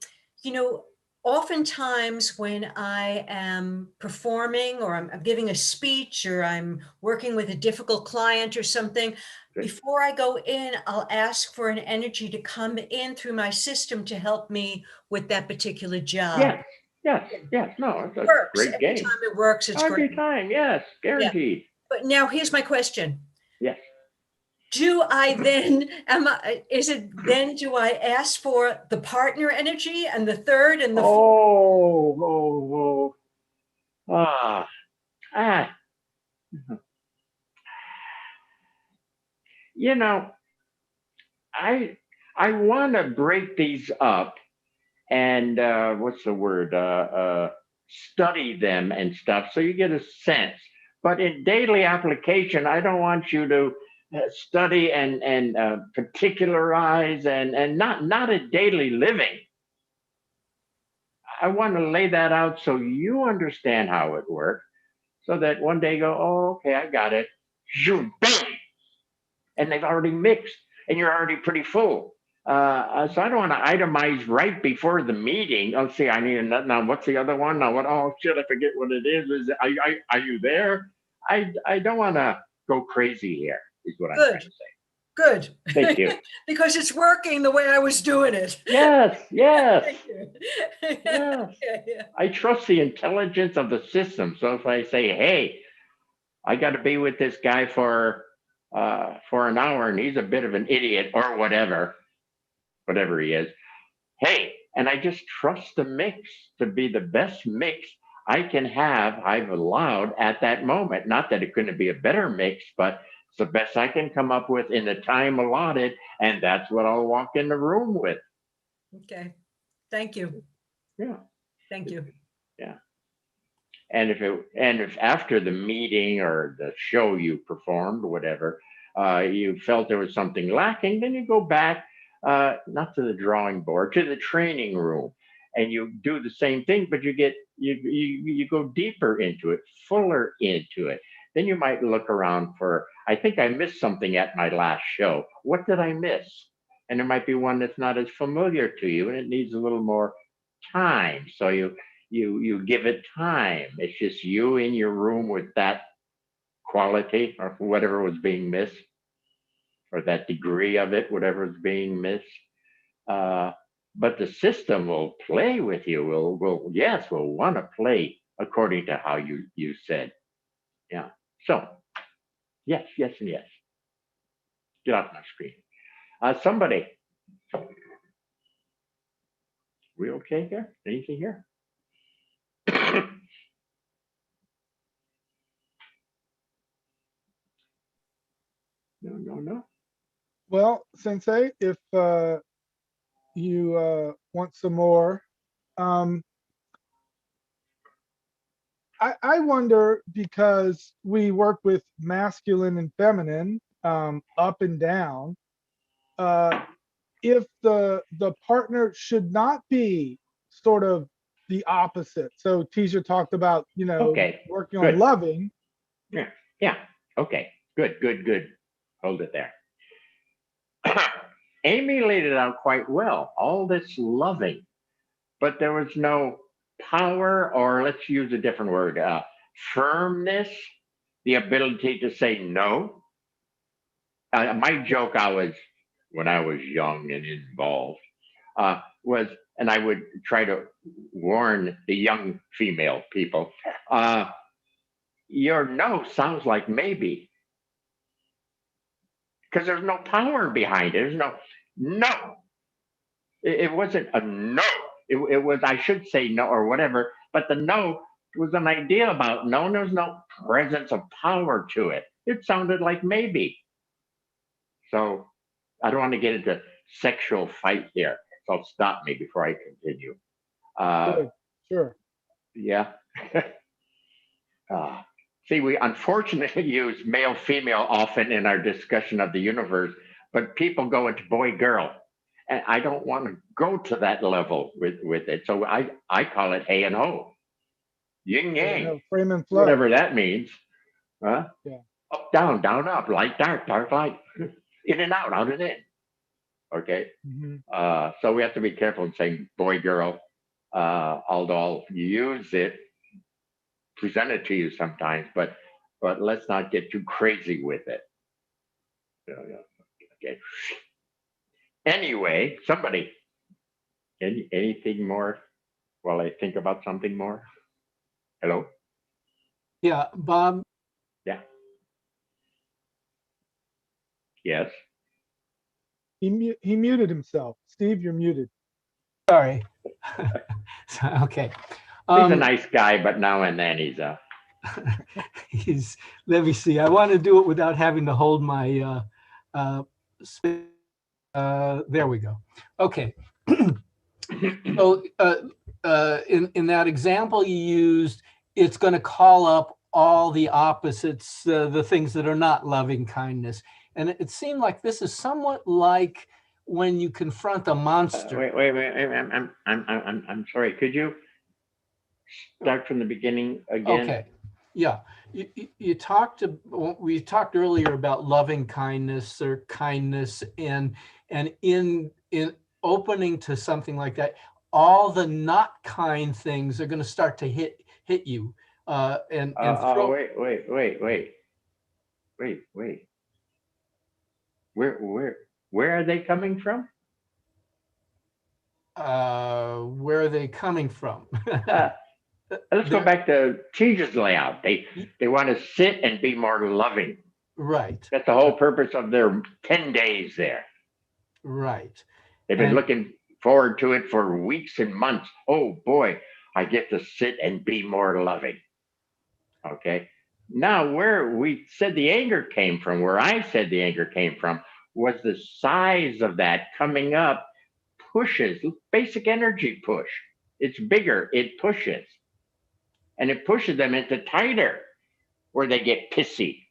oftentimes when I am performing or I'm giving a speech or I'm working with a difficult client or something, before I go in, I'll ask for an energy to come in through my system to help me with that particular job. Yes. No, it's a Works. great Every game. time it works, it's Every great. time, yes, guaranteed. Yeah. But now here's my question. Yes. Do I then, do I ask for the partner energy and the third and the fourth? I want to break these up and what's the word? Study them and stuff so you get a sense. But in daily application, I don't want you to study and particularize and not a daily living. I want to lay that out so you understand how it works, so that one day you go, oh, okay, I got it. Zoom, bang! And they've already mixed, and you're already pretty full. So I don't want to itemize right before the meeting. Oh, see, I need another. Now, what's the other one? Now, what? Oh, shit, I forget what it is. Are you there? I don't want to go crazy here, is what I'm trying to say. Good. Thank you. Because it's working the way I was doing it. Yes. Thank you. Yes. Yeah. I trust the intelligence of the system. So if I say, hey, I got to be with this guy for for an hour and he's a bit of an idiot or whatever he is. Hey, and I just trust the mix to be the best mix I've allowed at that moment. Not that it couldn't be a better mix, but it's the best I can come up with in the time allotted. And that's what I'll walk in the room with. Okay. Thank you. Yeah. Thank you. Yeah. And if after the meeting or the show you performed, whatever, you felt there was something lacking, then you go back, not to the drawing board, to the training room, and you do the same thing, but you go deeper into it, fuller into it. Then you might look around for, I think I missed something at my last show. What did I miss? And there might be one that's not as familiar to you, and it needs a little more time. So you give it time. It's just you in your room with that quality or whatever was being missed, or that degree of it, whatever is being missed. But the system will play with you. Will want to play according to how you said. Yeah. So yes, and yes. Get off my screen. Somebody. We okay here? Anything here? No. Well, Sensei, if you want some more, I wonder, because we work with masculine and feminine, up and down, if the partner should not be sort of the opposite. So Teacher talked about, Okay, working good. on loving. Yeah. Okay. Good. Hold it there. Amy laid it out quite well. All this loving, but there was no power, or let's use a different word, firmness, the ability to say no. My joke when I was young and involved, was, and I would try to warn the young female people, your no sounds like maybe, because there's no power behind it. There's no. It wasn't a no. It was, I should say no or whatever, but the no was an idea about no, and there's no presence of power to it. It sounded like maybe. So I don't want to get into sexual fight here. So stop me before I continue. Sure. Yeah. See, we unfortunately use male, female often in our discussion of the universe, but people go into boy, girl. And I don't want to go to that level with it. So I call it A and O. Yin yang. Frame and flow. Whatever that means. Huh? Yeah. Up, down, up, light, dark, light. In and out and in. Okay. Mm-hmm. So we have to be careful in saying boy, girl. Although I'll use it, present it to you sometimes, but let's not get too crazy with it. Okay. Anyway, somebody, anything more while I think about something more? Hello? Yeah, Bob. Yeah. Yes. He muted himself. Steve, you're muted. Sorry. Okay. He's a nice guy, but now and then he's a. Let me see. I want to do it without having to hold my. There we go. Okay. So in that example you used, it's going to call up all the opposites, the things that are not loving kindness. And it seemed like this is somewhat like when you confront a monster. Wait. I'm sorry. Could you start from the beginning again? Okay. Yeah. We talked earlier about loving kindness or kindness, and in opening to something like that, all the not kind things are going to start to hit you. Wait. Where are they coming from? Where are they coming from? Let's go back to Teacher's layout. They want to sit and be more loving. Right. That's the whole purpose of their 10 days there. Right. They've been And- looking forward to it for weeks and months. Oh boy, I get to sit and be more loving. Okay. Now, where we said the anger came from, where I said the anger came from, was the size of that coming up pushes, basic energy push. It's bigger, it pushes. And it pushes them into tighter, where they get pissy.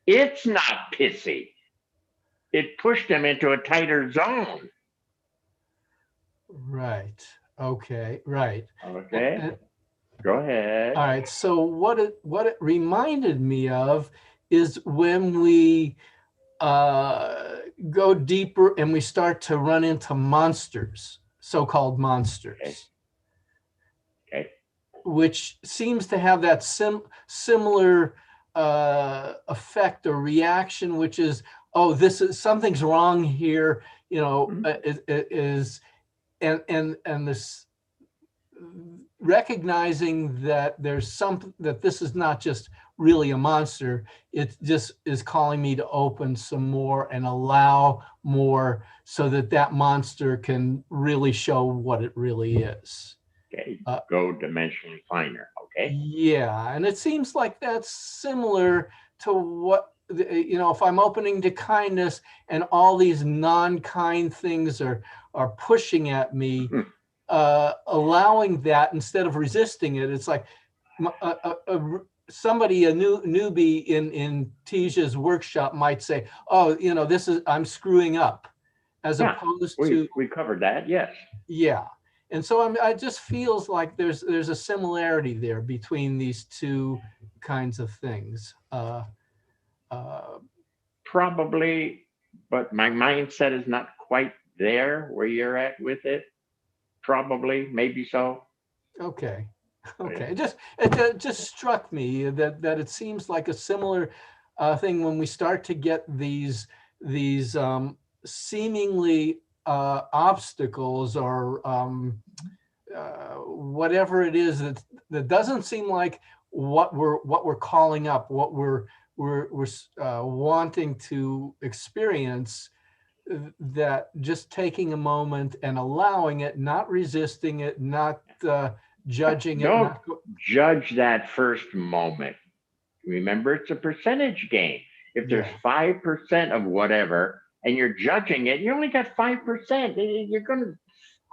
It's not pissy. It pushed them into a tighter zone. Right. Okay. Right. Okay. And- Go ahead. all right. So what it reminded me of is when we go deeper and we start to run into monsters, so-called monsters, Okay. which seems to have that similar effect or reaction, which is, oh, this is something's wrong here, you know, it is, and this recognizing that there's something, that this is not just really a monster, it just is calling me to open some more and allow more so that that monster can really show what it really is. Okay. Go dimensionally finer. Okay. Yeah, and it seems like that's similar to what, you know, if I'm opening to kindness and all these non-kind things are pushing at me, allowing that instead of resisting it. It's like somebody, a newbie in Tisha's workshop might say, oh, you know, this is, I'm screwing up, as opposed to. We covered that, yes. Yeah. And so I just feels like there's a similarity there between these two kinds of things. Probably, but my mindset is not quite there where you're at with it. Probably, maybe so. Okay. Okay. It just struck me that it seems like a similar thing when we start to get these seemingly obstacles or whatever it is that doesn't seem like what we're calling up, what we're wanting to experience, that just taking a moment and allowing it, not resisting it, not judging it. Don't judge that first moment. Remember, it's a percentage game. If there's 5% of whatever and you're judging it, you only got 5%. You're going to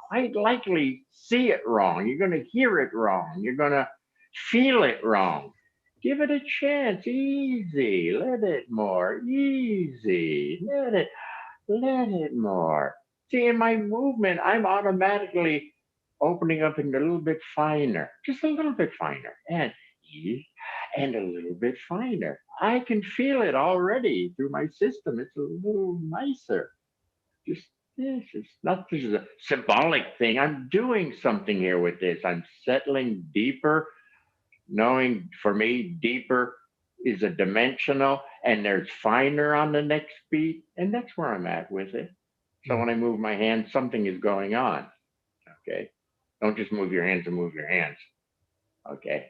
quite likely see it wrong. You're going to hear it wrong. You're going to feel it wrong. Give it a chance. Easy. Let it more. Easy. Let it more. See, in my movement, I'm automatically opening up in a little bit finer, just a little bit finer, and a little bit finer. I can feel it already through my system. It's a little nicer. Just this. It's not just a symbolic thing. I'm doing something here with this. I'm settling deeper, knowing for me, deeper is a dimensional, and there's finer on the next beat, and that's where I'm at with it. So when I move my hand, something is going on. Okay. Don't just move your hands and move your hands. Okay.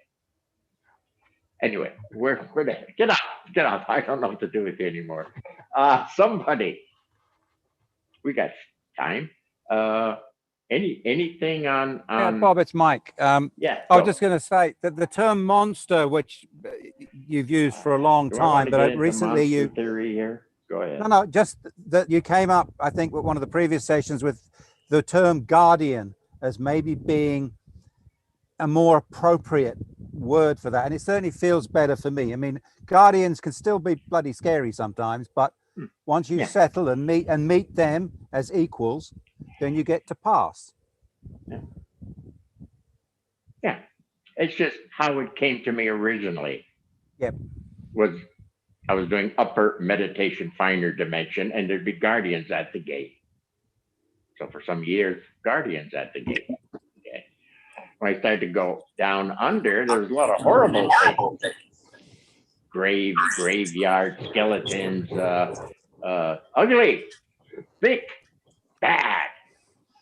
Anyway, we're there. Get off. I don't know what to do with you anymore. Somebody. We got time. Anything on Yeah, Bob, it's Mike. yeah. I was just going to say that the term monster, which you've used for a long time, but recently you theory here. Go ahead. No, just that you came up, I think, with one of the previous sessions with the term guardian as maybe being a more appropriate word for that. And it certainly feels better for me. I mean, guardians can still be bloody scary sometimes, but once you settle and meet them as equals, then you get to pass. Yeah. It's just how it came to me originally. Yep. I was doing upper meditation, finer dimension, and there'd be guardians at the gate. So for some years, guardians at the gate. Okay. When I started to go down under, there was a lot of horrible things. Graveyard, skeletons, ugly, thick, bad.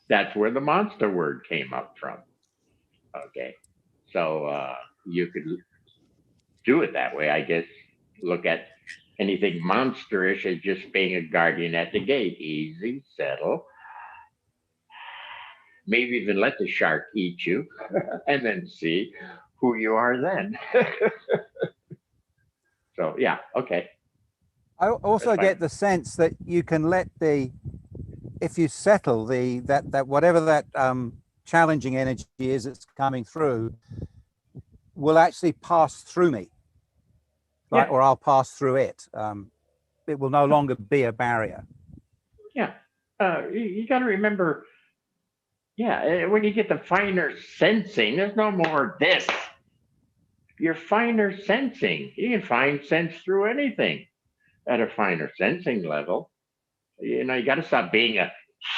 That's where the monster word came up from. Okay. So you could do it that way, I guess. Look at Anything monsterish is just being a guardian at the gate. Easy, settle. Maybe even let the shark eat you and then see who you are then. So yeah, okay. I also That's fine. get the sense that you can let if you settle that whatever that challenging energy is that's coming through will actually pass through me, right? Yeah. Or I'll pass through it. It will no longer be a barrier. Yeah. You got to remember, yeah, when you get the finer sensing, there's no more this. Your finer sensing, you can find sense through anything at a finer sensing level. You know, you got to stop being a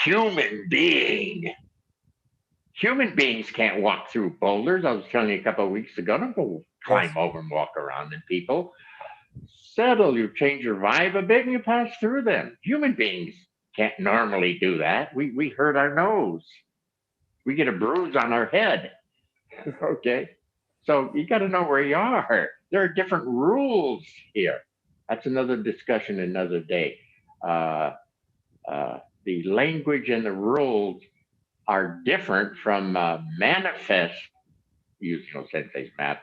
human being. Human beings can't walk through boulders. I was telling you a couple of weeks ago, don't go climb over and walk around in people. Settle, you change your vibe a bit and you pass through them. Human beings can't normally do that. We hurt our nose. We get a bruise on our head. Okay. So you got to know where you are. There are different rules here. That's another discussion another day. The language and the rules are different from manifest, using Sensei's map,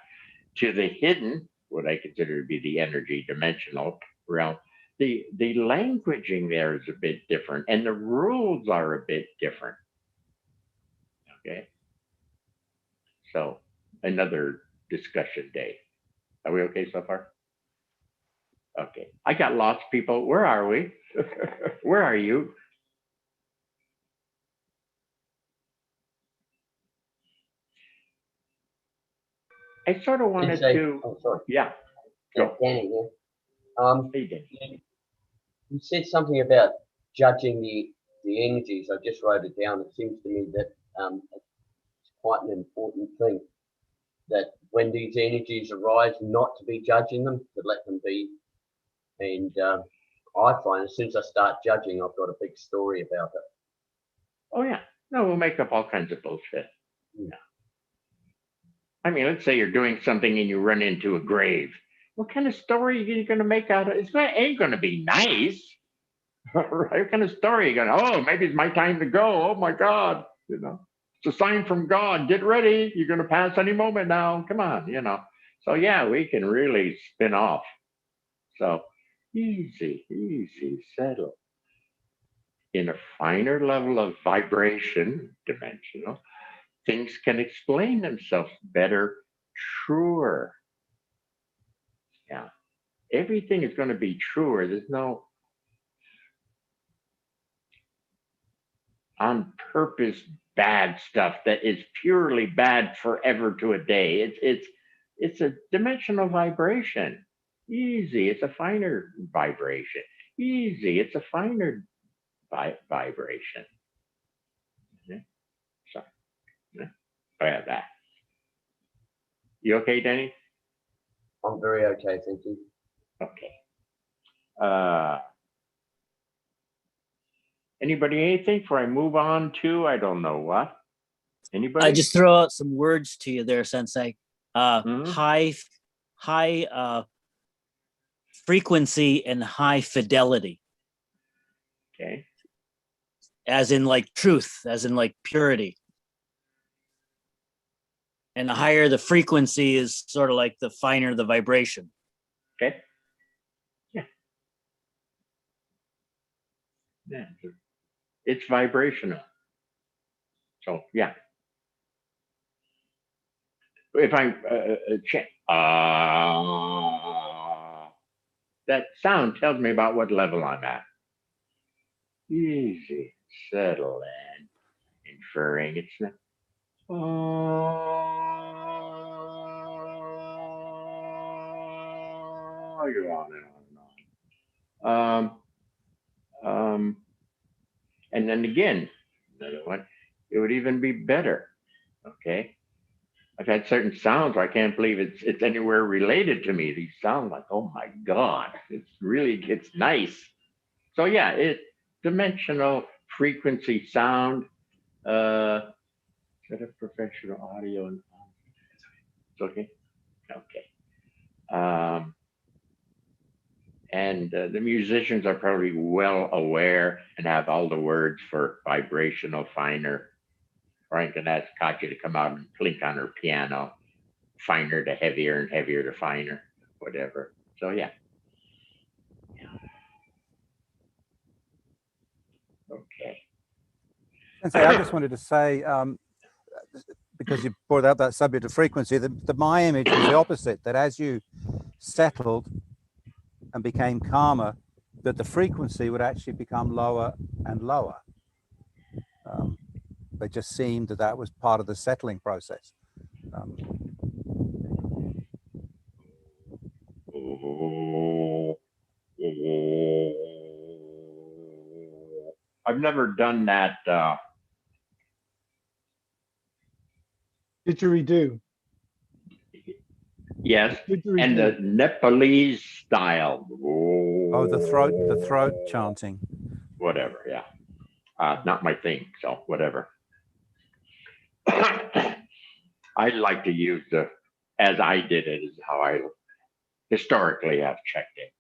to the hidden, what I consider to be the energy dimensional realm. The languaging there is a bit different, and the rules are a bit different. Okay. So another discussion day. Are we okay so far? Okay. I got lost, people. Where are we? Where are you? I sort of wanted to. Oh, sorry. Yeah. Yeah, Go. Danny here. Hey, Danny. You said something about judging the energies. I just wrote it down. It seems to me that it's quite an important thing that when these energies arise, not to be judging them, to let them be. And I find as soon as I start judging, I've got a big story about it. Oh yeah. No, we'll make up all kinds of bullshit. Yeah. I mean, let's say you're doing something and you run into a grave. What kind of story are you going to make out of it? Ain't going to be nice. Right? What kind of story are you going to, oh, maybe it's my time to go. Oh my God. You know, it's a sign from God. Get ready. You're going to pass any moment now. Come on, you know. So yeah, we can really spin off. So easy, settle. In a finer level of vibration, dimensional, things can explain themselves better, truer. Yeah. Everything is going to be truer. There's no on purpose bad stuff that is purely bad forever to a day. It's a dimensional vibration. Easy. It's a finer vibration. Easy. It's a finer vibration. Okay. So yeah. I have that. You okay, Danny? I'm very okay, thank you. Okay. Anybody anything before I move on to I don't know what? Anybody? I just throw out some words to you there, Sensei. Mhm. High frequency and high fidelity. Okay. As in like truth, as in like purity. And the higher the frequency is sort of like the finer the vibration. Okay. Yeah. Yeah. It's vibrational. So yeah. If I that sound tells me about what level I'm at. Easy, settle, and inferring it's not. You're on and on and on. And then again, another one, it would even be better. Okay. I've had certain sounds where I can't believe it's anywhere related to me. These sound like, oh my God, it's nice. So yeah, it's dimensional frequency sound, set of professional audio and it's okay. Okay. And the musicians are probably well aware and have all the words for vibrational finer. Frank can ask Katya to come out and plink on her piano, finer to heavier and heavier to finer, whatever. So yeah. Okay. Sensei, I just wanted to say, because you brought up that subject of frequency, my image was the opposite, that as you settled and became calmer, that the frequency would actually become lower and lower. It just seemed that that was part of the settling process. I've never done that. Didgeridoo. Yes, and the Nepalese style. Oh, the throat chanting. Whatever, yeah. Not my thing, so whatever. I like to use as I did it, is how I historically have checked it.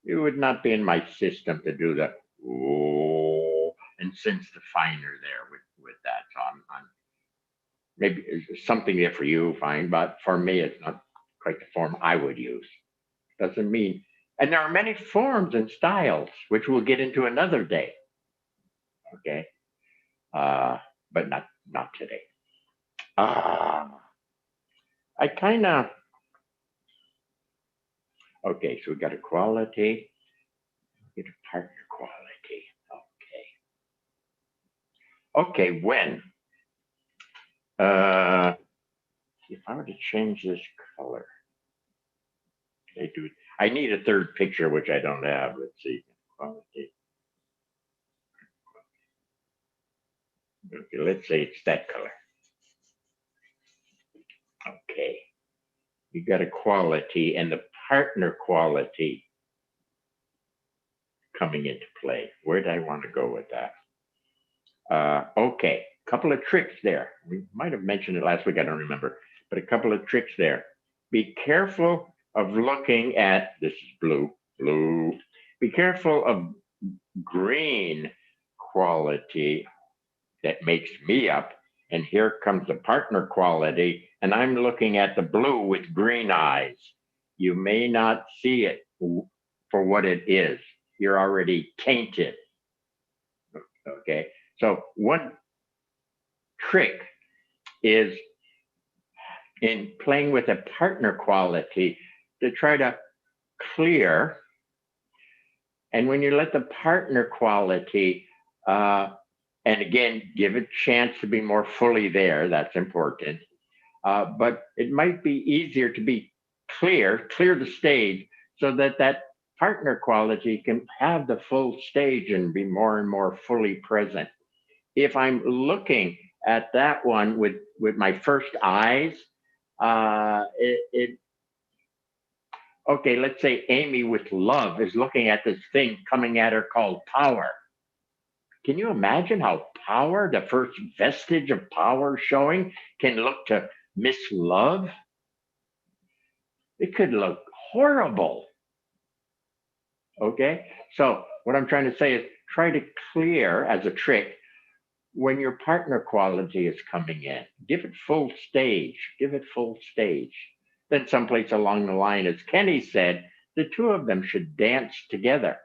It would not be in my system to do that. And sense the finer there with that. So I'm maybe it's something there for you, fine, but for me, it's not quite the form I would use. Doesn't mean, and there are many forms and styles, which we'll get into another day. Okay. But not today. I kind of, okay, so we got equality, get a partner quality. Okay, when? If I were to change this color, I need a third picture, which I don't have. Let's see, quality. Okay, let's say it's that color. Okay, you got a quality and the partner quality coming into play. Where do I want to go with that? Okay, a couple of tricks there. We might have mentioned it last week, I don't remember, but a couple of tricks there. Be careful of looking at, this is blue. Be careful of green quality that makes me up. And here comes the partner quality, and I'm looking at the blue with green eyes. You may not see it for what it is. You're already tainted. Okay, so one trick is in playing with a partner quality to try to clear. And when you let the partner quality, and again, give it a chance to be more fully there, that's important. But it might be easier to be clear the stage so that that partner quality can have the full stage and be more and more fully present. If I'm looking at that one with my first eyes, okay, let's say Amy with love is looking at this thing coming at her called power. Can you imagine how power, the first vestige of power showing, can look to Miss Love? It could look horrible. Okay, so what I'm trying to say is try to clear as a trick when your partner quality is coming in. Give it full stage. Then someplace along the line, as Kenny said, the two of them should dance together,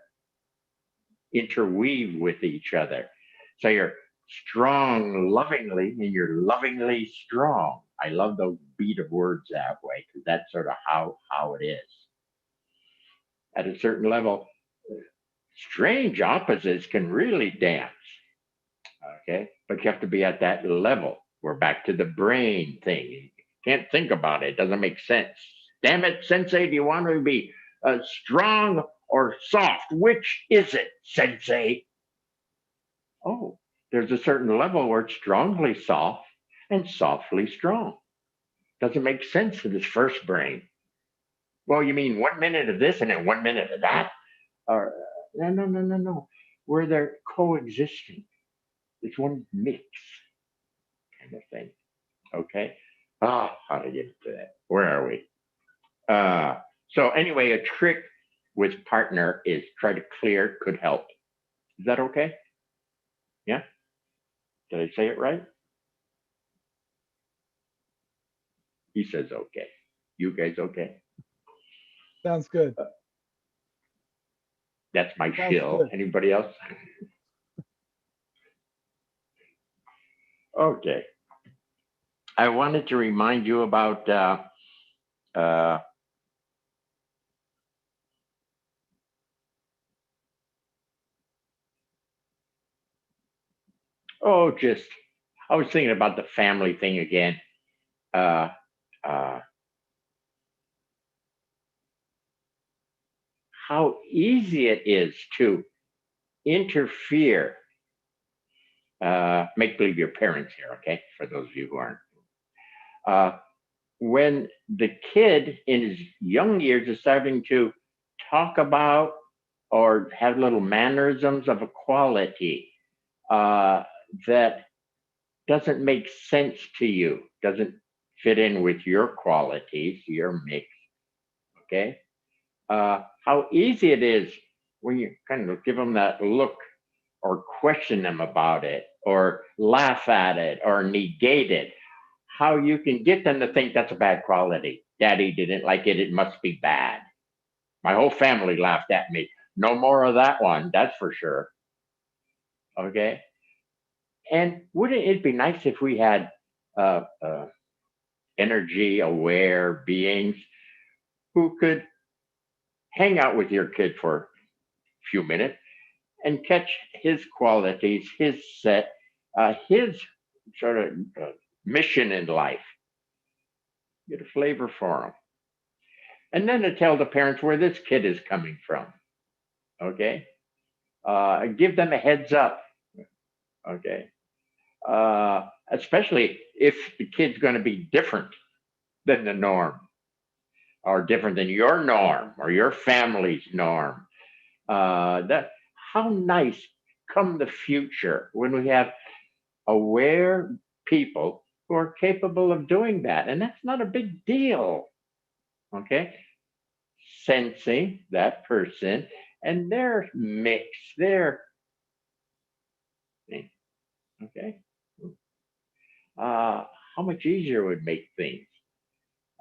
interweave with each other. So you're strong lovingly and you're lovingly strong. I love those beat of words that way because that's sort of how it is. At a certain level, strange opposites can really dance. Okay, but you have to be at that level. We're back to the brain thing. You can't think about it. It doesn't make sense. Damn it, Sensei, do you want to be strong or soft? Which is it, Sensei? Oh, there's a certain level where it's strongly soft and softly strong. Doesn't make sense for this first brain. Well, you mean 1 minute of this and then 1 minute of that? Or no. Where they're coexisting. It's one mix kind of thing. Okay. Oh, how to get to that? Where are we? So anyway, a trick with partner is try to clear could help. Is that okay? Yeah? Did I say it right? He says okay. You guys okay? Sounds good. That's my Sounds shill. good. Anybody else? Okay. I wanted to remind you about just I was thinking about the family thing again. Uh, how easy it is to interfere. Make believe your parents here, okay? For those of you who aren't. When the kid in his young years is starting to talk about or have little mannerisms of equality that doesn't make sense to you, doesn't fit in with your qualities, your mix, okay? How easy it is when you kind of give them that look or question them about it or laugh at it or negate it, how you can get them to think that's a bad quality. Daddy didn't like it, it must be bad. My whole family laughed at me. No more of that one, that's for sure. Okay? And wouldn't it be nice if we had energy aware beings who could hang out with your kid for a few minutes and catch his qualities, his set, his sort of mission in life, get a flavor for him. And then to tell the parents where this kid is coming from, okay? Give them a heads up, okay? Especially if the kid's gonna be different than the norm or different than your norm or your family's norm. How nice come the future when we have aware people who are capable of doing that. And that's not a big deal, okay? Sensing that person and their mix, their thing, okay? How much easier it would make things.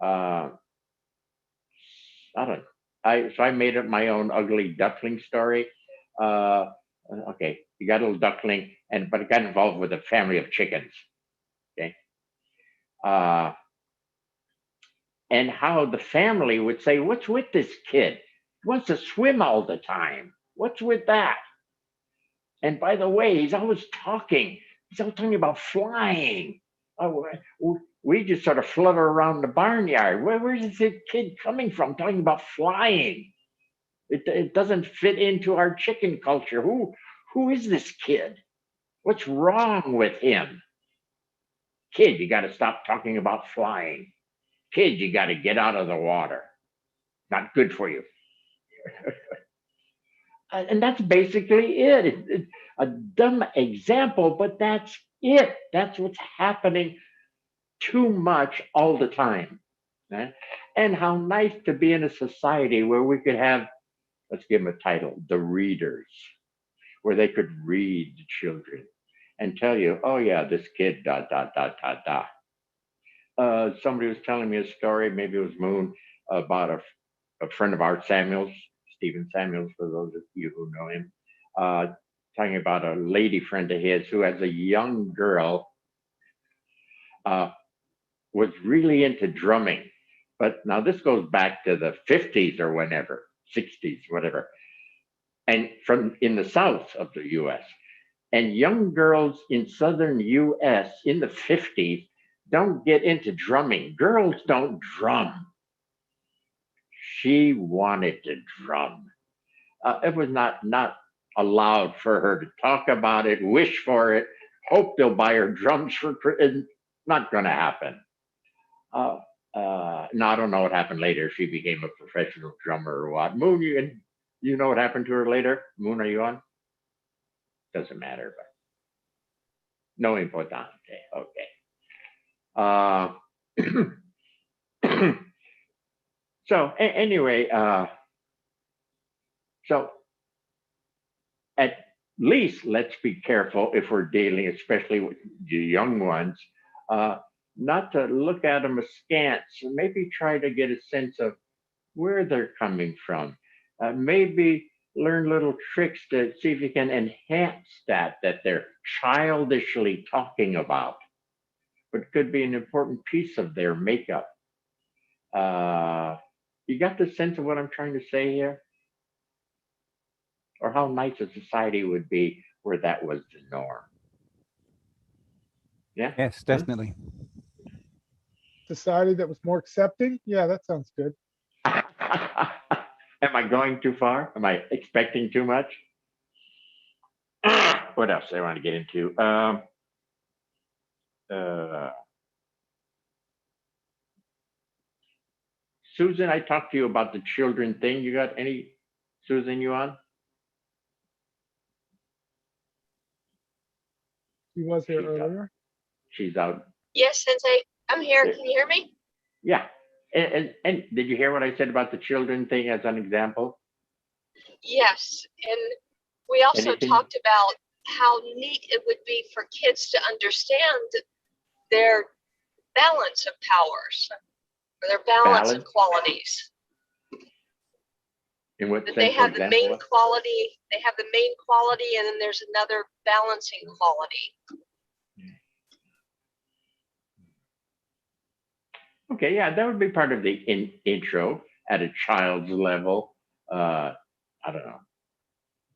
I don't know. So I made up my own ugly duckling story. Okay, you got a little duckling, but it got involved with a family of chickens. Okay. And how the family would say, "What's with this kid? He wants to swim all the time. What's with that? And by the way, he's always talking. He's always talking about flying. We just sort of flutter around the barnyard. Where's this kid coming from talking about flying? It doesn't fit into our chicken culture. Who is this kid? What's wrong with him? Kid, you got to stop talking about flying. Kid, you got to get out of the water. Not good for you." And that's basically it. It's a dumb example, but that's it. That's what's happening too much all the time. Right? And how nice to be in a society where we could have, let's give them a title, the readers, where they could read the children and tell you, oh yeah, this kid, dot, dot, dot, dot, dot. Somebody was telling me a story, maybe it was Moon, about a friend of ours, Samuels, Stephen Samuels, for those of you who know him, talking about a lady friend of his who, as a young girl, was really into drumming. But now this goes back to the 50s or whenever, 60s, whatever, and from in the south of the US. And young girls in southern US in the 50s don't get into drumming. Girls don't drum. She wanted to drum. It was not allowed for her to talk about it, wish for it, hope they'll buy her drums for Christmas. Not going to happen. Now, I don't know what happened later. She became a professional drummer or what. Moon, you know what happened to her later? Moon, are you on? Doesn't matter, but no importante. Okay. So anyway, so at least let's be careful if we're dealing, especially with the young ones, not to look at them askance. Maybe try to get a sense of where they're coming from. Maybe learn little tricks to see if you can enhance that they're childishly talking about, but could be an important piece of their makeup. You got the sense of what I'm trying to say here? Or how nice a society would be where that was the norm. Yeah? Yes, definitely. Society that was more accepting. Yeah, that sounds good. Am I going too far? Am I expecting too much? What else do I want to get into? Susan, I talked to you about the children thing. You got any, Susan, you on? He was here She's out. earlier. She's out. Yes, Sensei, I'm here. Can you hear me? Yeah. And did you hear what I said about the children thing as an example? Yes, and we also Anything? talked about how neat it would be for kids to understand their balance of powers, or their balance of Balance? qualities. In what That sense, they for have the main example? quality, and then there's another balancing quality. Okay, yeah, that would be part of the intro at a child's level. I don't know.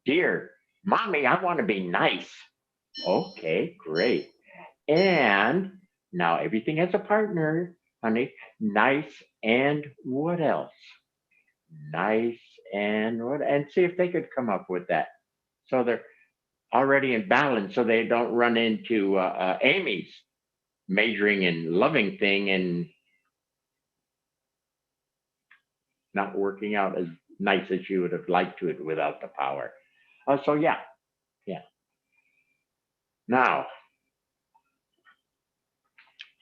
Dear mommy, I want to be nice. Okay, great. And now everything has a partner, honey. Nice and what else? Nice and what? And see if they could come up with that. So they're already in balance, so they don't run into Amy's majoring in loving thing and not working out as nice as you would have liked to it without the power. So yeah. Now,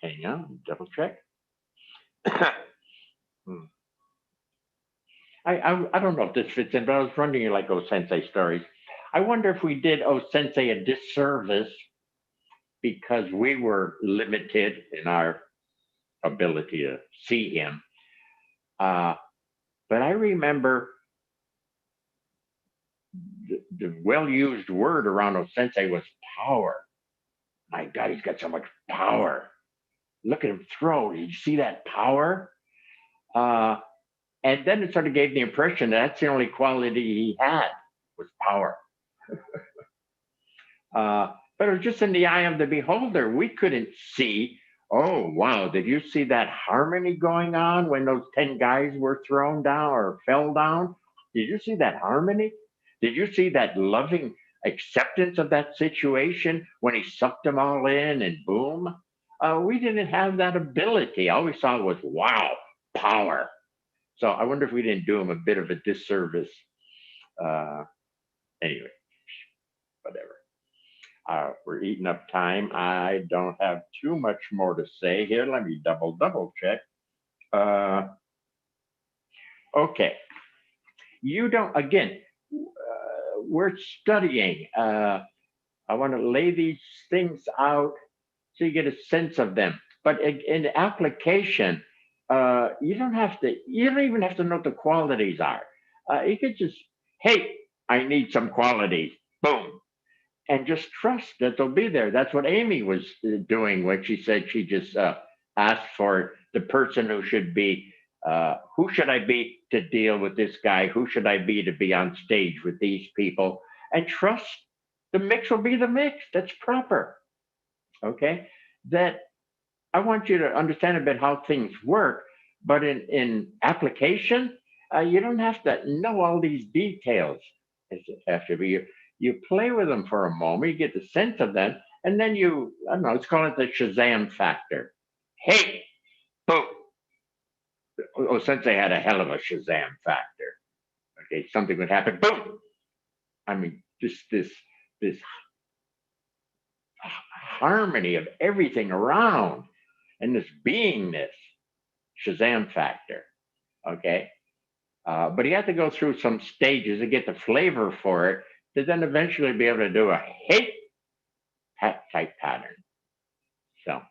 hang on, double check. I don't know if this fits in, but I was wondering, like Sensei stories. I wonder if we did Sensei a disservice because we were limited in our ability to see him. But I remember the well-used word around Sensei was power. My God, he's got so much power. Look at him throw. Did you see that power? And then it sort of gave the impression that that's the only quality he had was power. But it was just in the eye of the beholder. We couldn't see, oh, wow, did you see that harmony going on when those 10 guys were thrown down or fell down? Did you see that harmony? Did you see that loving acceptance of that situation when he sucked them all in and boom? We didn't have that ability. All we saw was, wow, power. So I wonder if we didn't do him a bit of a disservice. Anyway, whatever. We're eating up time. I don't have too much more to say here. Let me double check. Okay. You don't, again, we're studying. I want to lay these things out so you get a sense of them. But in the application, you don't even have to know what the qualities are. You could just, hey, I need some qualities. Boom. And just trust that they'll be there. That's what Amy was doing when she said she just asked for the person who should be, who should I be to deal with this guy? Who should I be to be on stage with these people? And trust the mix will be the mix. That's proper. Okay? That I want you to understand a bit how things work, but in application, you don't have to know all these details. You play with them for a moment, you get the sense of them, and then you, I don't know, let's call it the Shazam factor. Hey, boom. Sensei had a hell of a Shazam factor. Okay, something would happen, boom. I mean, just this harmony of everything around. and this beingness, Shazam factor. Okay. But you have to go through some stages to get the flavor for it to then eventually be able to do a hate type pattern. So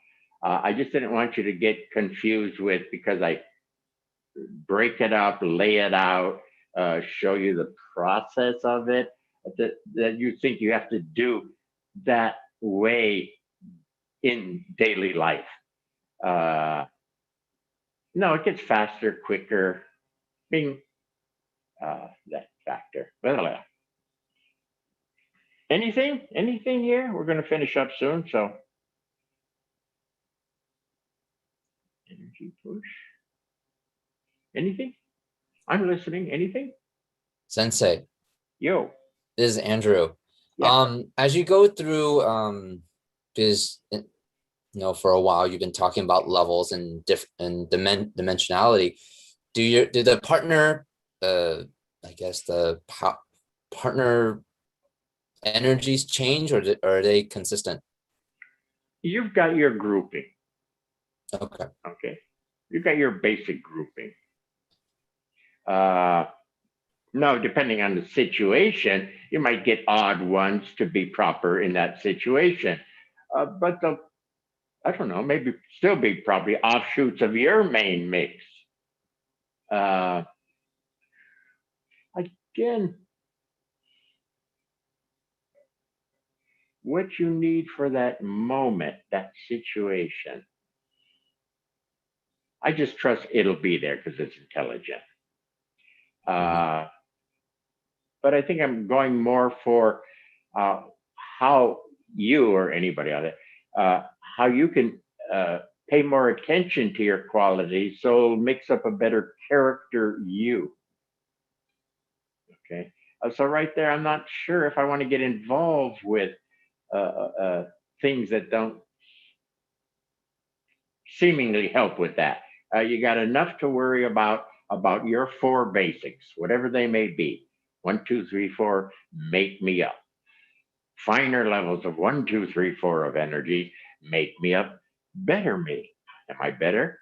I just didn't want you to get confused with, because I break it up, lay it out, show you the process of it, that you think you have to do that way in daily life. No, it gets faster, quicker, bing, that factor. Blah. Anything here? We're going to finish up soon, so. Energy push. Anything? I'm listening. Anything? Sensei, Yo. this is Andrew. Yeah. As you go through, because for a while you've been talking about levels and dimensionality. Do the partner, I guess the partner energies change, or are they consistent? You've got your grouping. Okay. Okay. You've got your basic grouping. Now, depending on the situation, you might get odd ones to be proper in that situation. But they'll, I don't know, maybe still be probably offshoots of your main mix. Again, what you need for that moment, that situation. I just trust it'll be there because it's intelligent. But I think I'm going more for how you or anybody on it, how you can pay more attention to your qualities, so mix up a better character you. Okay, so right there, I'm not sure if I want to get involved with things that don't seemingly help with that. You got enough to worry about your 4 basics, whatever they may be. 1, 2, 3, 4, make me up. Finer levels of 1, 2, 3, 4 of energy, make me up, better me. Am I better?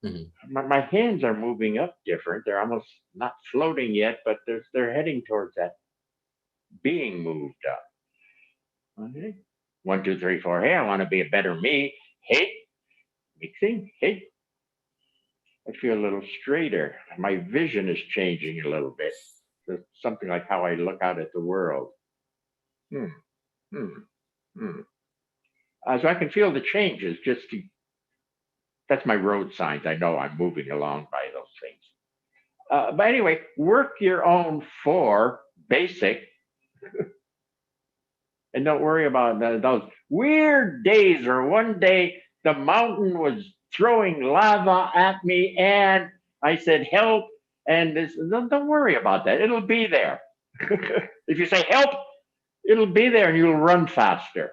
Mm-hmm. My hands are moving up different. They're almost not floating yet, but they're heading towards that being moved up. Okay. 1, 2, 3, 4. Hey, I want to be a better me. Hey, mixing. Hey, I feel a little straighter. My vision is changing a little bit. It's something like how I look out at the world. So I can feel the changes. That's my road signs. I know I'm moving along by those things. But anyway, work your own 4 basic, and don't worry about those weird days, or one day the mountain was throwing lava at me and I said, help. And this, don't worry about that. It'll be there. If you say help, it'll be there and you'll run faster.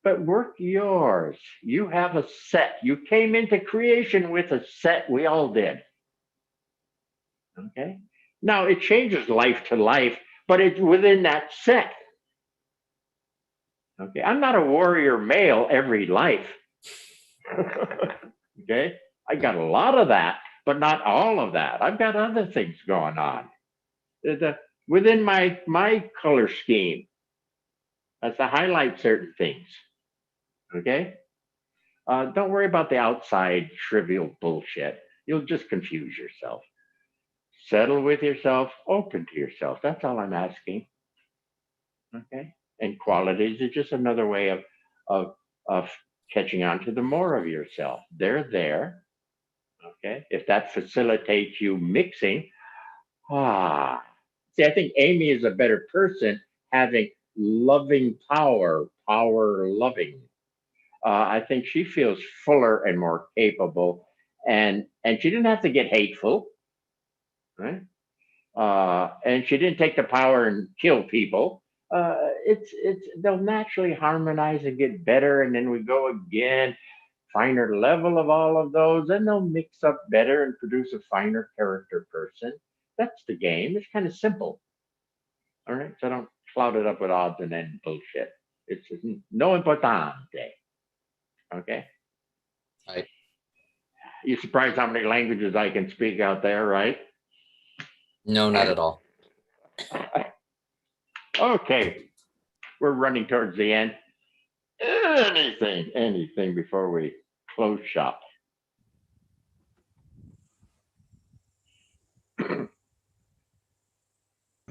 But work yours. You have a set. You came into creation with a set. We all did. Okay. Now it changes life to life, but it's within that set. Okay. I'm not a warrior male every life. Okay. I got a lot of that, but not all of that. I've got other things going on. Within my color scheme, that's to highlight certain things. Okay. Don't worry about the outside trivial bullshit. You'll just confuse yourself. Settle with yourself, open to yourself. That's all I'm asking. Okay. And qualities are just another way of catching on to the more of yourself. They're there. Okay. If that facilitates you mixing, see, I think Amy is a better person having loving power loving. I think she feels fuller and more capable, and she didn't have to get hateful, right? And she didn't take the power and kill people. They'll naturally harmonize and get better, and then we go again, finer level of all of those, and they'll mix up better and produce a finer character person. That's the game. It's kind of simple. All right, so don't cloud it up with odds and end bullshit. It's no importante. Okay. Right. You're surprised how many languages I can speak out there, right? No, not at all. Okay. We're running towards the end. Anything before we close shop.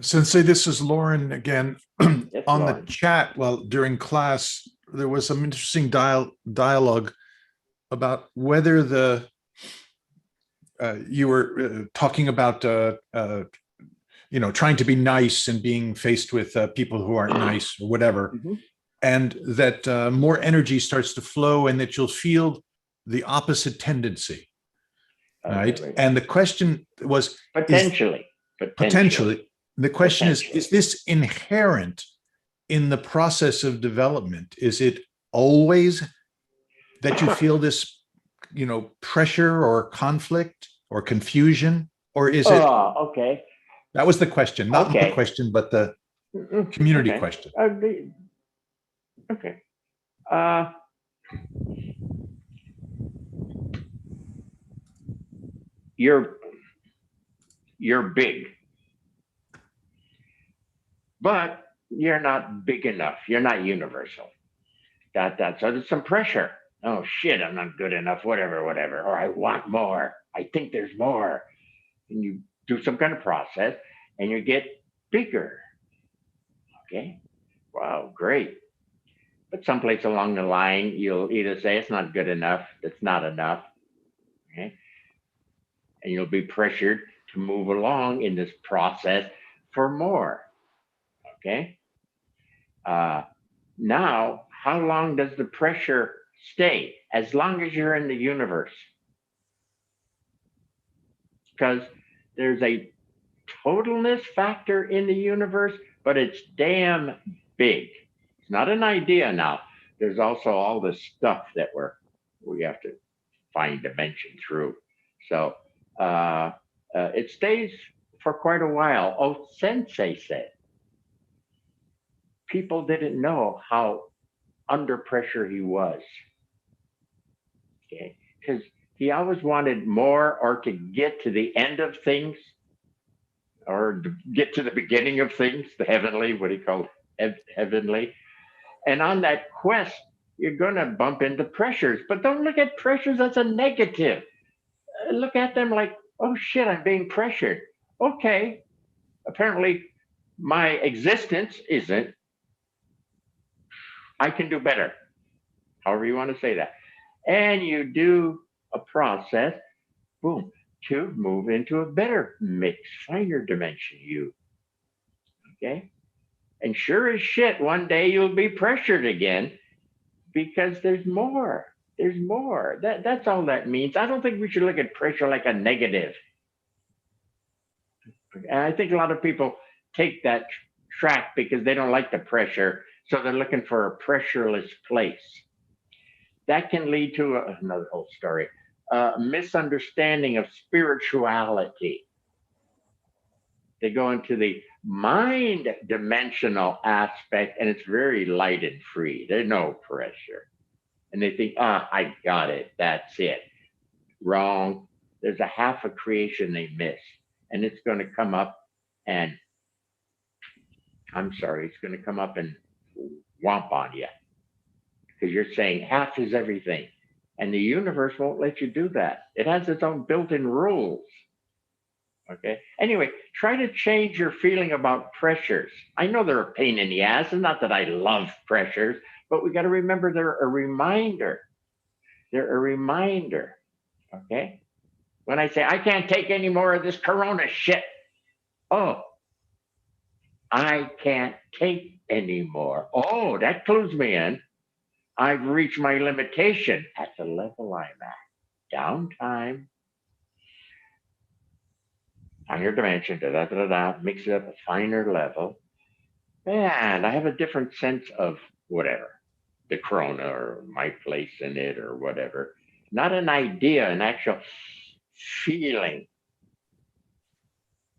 Sensei, this is Lauren again. Yes, On Lauren. the chat, well, during class, there was some interesting dialogue about whether the you were talking about trying to be nice and being faced with people who aren't nice or whatever, and that more energy starts to flow and that you'll feel the opposite tendency, right? And the question was potentially. The question is this inherent in the process of development? Is it always that you feel this, pressure or conflict or confusion, or is it? Okay. That was the question, not my question, but the community question. Okay. You're big, but you're not big enough. You're not universal. So there's some pressure. Oh shit, I'm not good enough, whatever. Or I want more. I think there's more. And you do some kind of process and you get bigger. Okay. Wow, great. But someplace along the line, you'll either say it's not good enough, it's not enough. Okay. And you'll be pressured to move along in this process for more. Okay. Now, how long does the pressure stay? As long as you're in the universe. Because there's a totalness factor in the universe, but it's damn big. It's not an idea now. There's also all this stuff that we have to find dimension through. So it stays for quite a while. Oh, Sensei said people didn't know how under pressure he was. Okay, because he always wanted more, or to get to the end of things, or to get to the beginning of things, the heavenly, what he called heavenly. And on that quest, you're going to bump into pressures, but don't look at pressures as a negative. Look at them like, oh shit, I'm being pressured. Okay, apparently my existence isn't. I can do better, however you want to say that. And you do a process, boom, to move into a better mix, finer dimension you. Okay? And sure as shit, one day you'll be pressured again because there's more. There's more. That's all that means. I don't think we should look at pressure like a negative. And I think a lot of people take that track because they don't like the pressure, so they're looking for a pressureless place. That can lead to another whole story, misunderstanding of spirituality. They go into the mind dimensional aspect, and it's very light and free. There's no pressure. And they think, I got it. That's it. Wrong. There's a half of creation they miss. And it's going to come up and, it's going to come up and whomp on you. Because you're saying half is everything. And the universe won't let you do that. It has its own built-in rules. Okay. Anyway, try to change your feeling about pressures. I know they're a pain in the ass. It's not that I love pressures, but we got to remember they're a reminder. They're a reminder. Okay. When I say I can't take any more of this Corona shit. Oh, I can't take any more. Oh, that clues me in. I've reached my limitation at the level I'm at. Downtime. Finer dimension, mix it up a finer level. And I have a different sense of whatever, the Corona or my place in it or whatever. Not an idea, an actual feeling.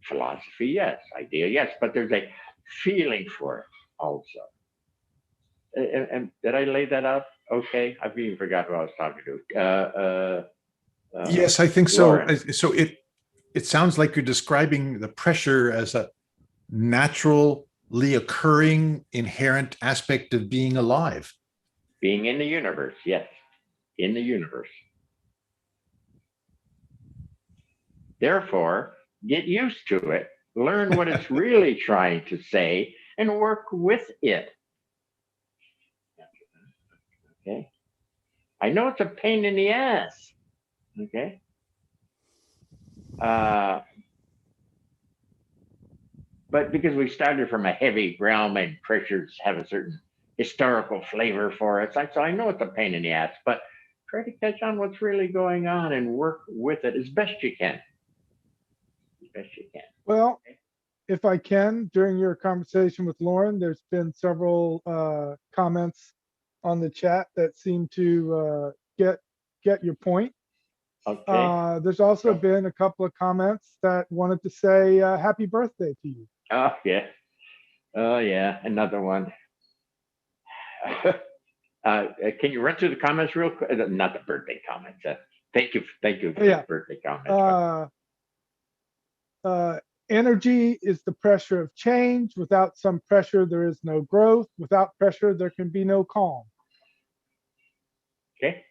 Philosophy, yes. Idea, yes. But there's a feeling for it also. And did I lay that out? Okay, I've even forgot who I was talking to. Yes, I think so. Lauren. So it sounds like you're describing the pressure as a naturally occurring inherent aspect of being alive. Being in the universe, yes, in the universe. Therefore, get used to it, learn what it's really trying to say, and work with it. Okay. I know it's a pain in the ass. Okay. But because we started from a heavy realm and pressures have a certain historical flavor for it, so I know it's a pain in the ass, but try to catch on what's really going on and work with it as best you can. As best you can. Well, if I can, during your conversation with Lauren, there's been several comments on the chat that seem to get your point. Okay. There's also been a couple of comments that wanted to say happy birthday to you. Oh yeah. Oh yeah. Another one. Can you run through the comments real quick? Not the birthday comments. Thank you for Yeah. the birthday comments. Energy is the pressure of change. Without some pressure, there is no growth. Without pressure, there can be no calm. Okay.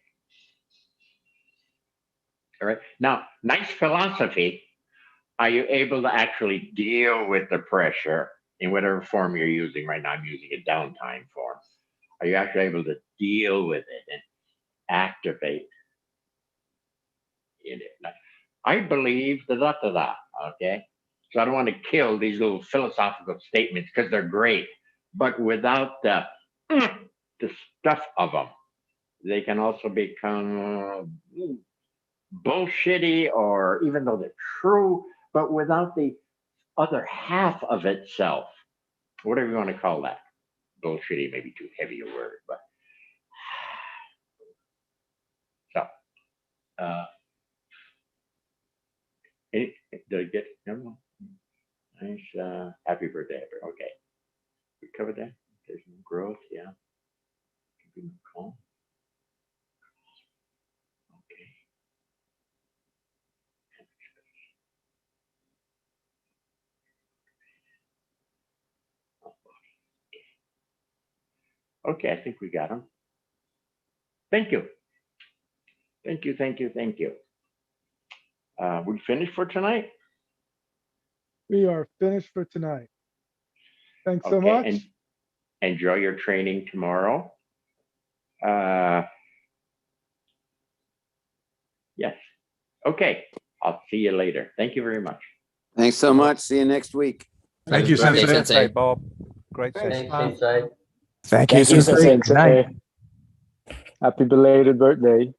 All right. Now, nice philosophy. Are you able to actually deal with the pressure in whatever form you're using right now? I'm using a downtime form. Are you actually able to deal with it and activate in it? Now, I believe okay? So I don't want to kill these little philosophical statements because they're great, but without the stuff of them, they can also become bullshitty, or even though they're true, but without the other half of itself, whatever you want to call that. Bullshitty may be too heavy a word, but so did I get no? Nice, happy birthday, okay. We covered that. There's no growth, yeah. Can be calm. Okay, I think we got them. Thank you. Thank you, thank you, thank you. We finished for tonight? We are finished for tonight. Thanks so Okay, much. and enjoy your training tomorrow. Yes. Okay, I'll see you later. Thank you very much. Thanks so much. See you next week. Thank you, Birthday, Sensei. Sensei. Bob. Great Thanks, session. Sensei. Thank you, Sensei. Good night. Happy belated birthday.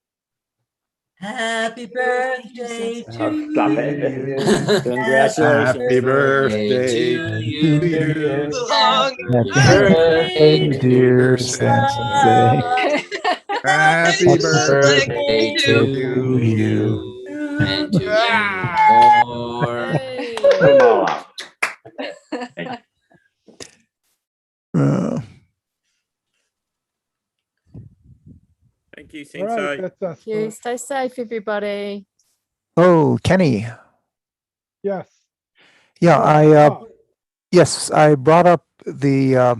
Happy birthday to Stop you. it. Congratulations. Happy birthday to to you. you. Happy birthday, dear Sensei. Happy birthday to you. And to many more. Put them all out. Thank you, All right, Sensei. that's us. Thank you. folks. Stay safe, everybody. Oh, Kenny. Yes. Yeah, yes, I brought up the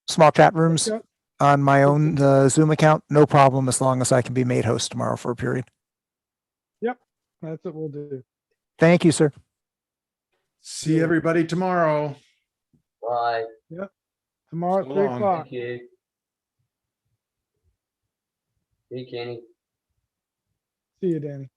small chat rooms Okay. on my own Zoom account. No problem, as long as I can be made host tomorrow for a period. Yep, that's what we'll do. Thank you, sir. See everybody tomorrow. Bye. Yep. Tomorrow at So 3 long. o'clock. Thank you. See you, Kenny. See you, Danny.